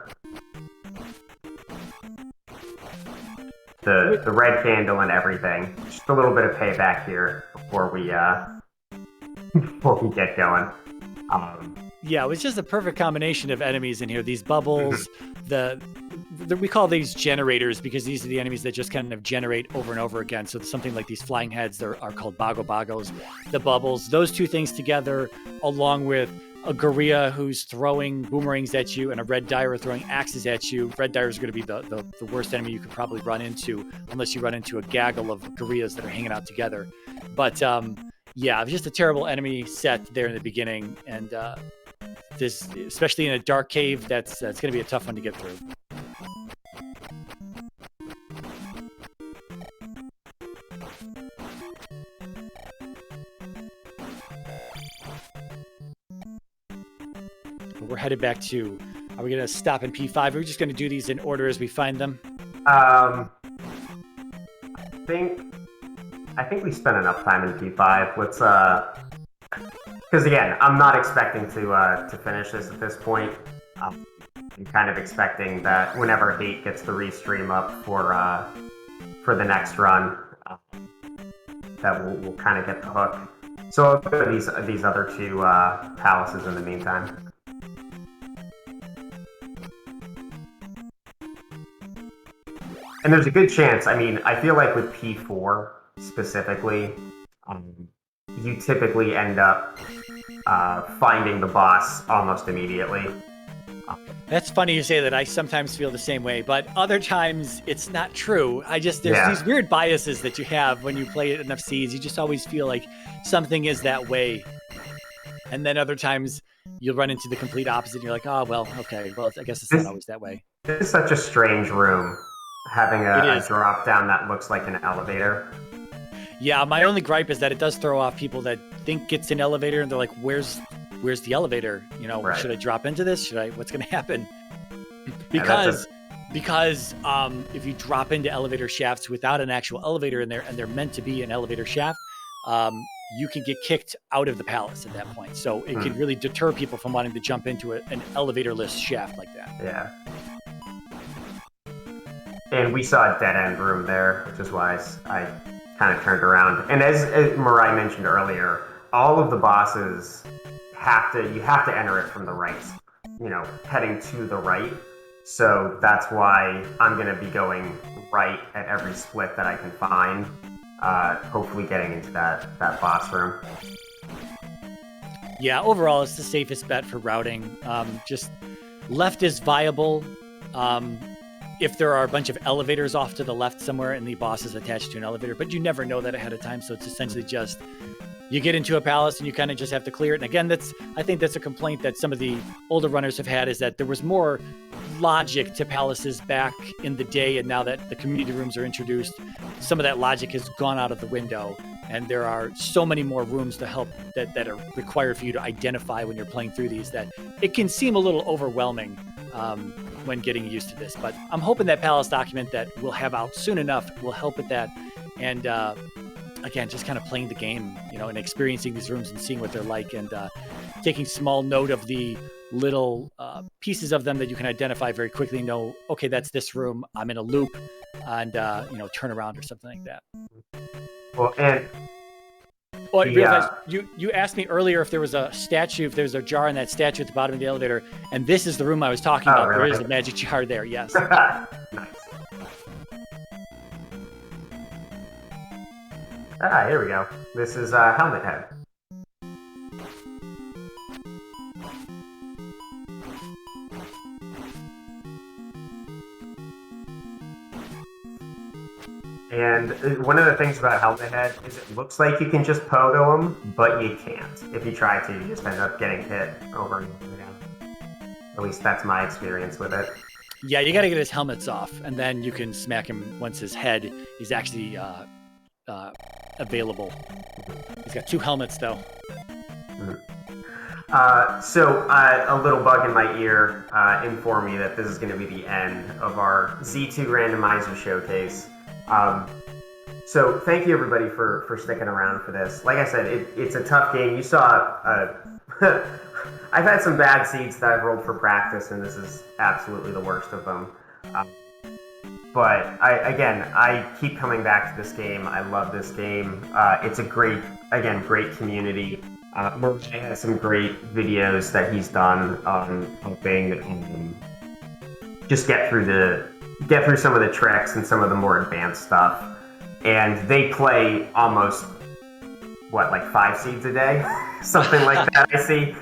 red candle and everything. Just a little bit of payback here before we get going. Yeah, it was just a perfect combination of enemies in here. These bubbles, we call these generators because these are the enemies that just kind of generate over and over again. So something like these flying heads are called Bogos. The bubbles, those two things together, along with a gorilla who's throwing boomerangs at you and a red dire throwing axes at you. Red dire is going to be the worst enemy you could probably run into, unless you run into a gaggle of gorillas that are hanging out together. But yeah, it was just a terrible enemy set there in the beginning, and this, especially in a dark cave, that's going to be a tough one to get through. We're headed back to, are we going to stop in P5? Are we just going to do these in order as we find them? I think we spent enough time in P5. Let's, because again, I'm not expecting to finish this at this point. I'm kind of expecting that whenever Hate gets the restream up for the next run, that we'll kind of get the hook. So I'll go to these other two palaces in the meantime. And there's a good chance, I feel like with P4 specifically, you typically end up finding the boss almost immediately. That's funny you say that. I sometimes feel the same way, but other times it's not true. There's these weird biases that you have when you play enough seeds. You just always feel like something is that way. And then other times you'll run into the complete opposite and you're like, oh, well, okay, well, I guess it's not always that way. This is such a strange room, having a drop down that looks like an elevator. Yeah, my only gripe is that it does throw off people that think it's an elevator and they're like, where's the elevator? Right. Should I drop into this? What's going to happen? Because if you drop into elevator shafts without an actual elevator in there and they're meant to be an elevator shaft, you can get kicked out of the palace at that point. So it can really deter people from wanting to jump into an elevator-less shaft like that. Yeah. And we saw a dead-end room there, which is why I kind of turned around. And as MiRai mentioned earlier, all of the bosses you have to enter it from the right, heading to the right. So that's why I'm going to be going right at every split that I can find, hopefully getting into that boss room. Yeah, overall, it's the safest bet for routing. Just left is viable. If there are a bunch of elevators off to the left somewhere and the boss is attached to an elevator, but you never know that ahead of time. So it's essentially just you get into a palace and you kind of just have to clear it. And again, I think that's a complaint that some of the older runners have had, is that there was more logic to palaces back in the day, and now that the community rooms are introduced, some of that logic has gone out of the window, and there are so many more rooms to help that are required for you to identify when you're playing through these, that it can seem a little overwhelming when getting used to this. But I'm hoping that palace document that we'll have out soon enough will help with that. And again, just kind of playing the game, and experiencing these rooms and seeing what they're like, and taking small note of the little pieces of them that you can identify very quickly. Know, okay, that's this room. I'm in a loop, and turn around or something like that. Well, and I realized you asked me earlier if there was a statue, if there's a jar in that statue at the bottom of the elevator, and this is the room I was talking about. Really? There is a magic jar there. Yes. Nice. Here we go. This is Helmet Head. And one of the things about Helmet Head is it looks like you can just pogo him, but you can't. If you try to, you just end up getting hit over and over again. At least that's my experience with it. Yeah, you got to get his helmets off, and then you can smack him once his head is actually available. He's got 2 helmets, though. So a little bug in my ear informed me that this is going to be the end of our Z2 Randomizer showcase. So thank you everybody for sticking around for this. Like I said, it's a tough game. You saw I've had some bad seeds that I've rolled for practice, and this is absolutely the worst of them. But I keep coming back to this game. I love this game. It's a great community. MiRai has some great videos that he's done on helping just get through some of the tricks and some of the more advanced stuff. And they play almost, 5 seeds a day? Something like that, I see.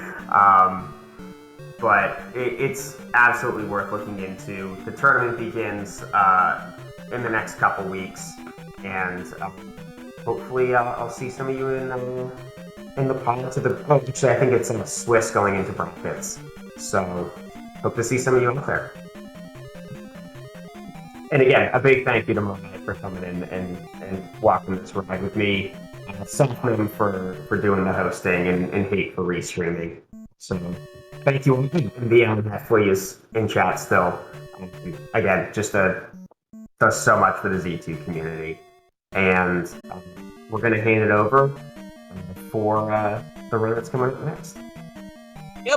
But it's absolutely worth looking into. The tournament begins in the next couple weeks, and hopefully I'll see some of you in the pod to the actually, I think it's in Swiss going into brackets. So hope to see some of you out there. And again, a big thank you to MiRai for coming in and walking this ride with me. Soften for doing the hosting, and hate for restreaming. So thank you all. The Netflix is in chat still. Again, just does so much for the Z2 community. And we're going to hand it over for the run that's coming up next.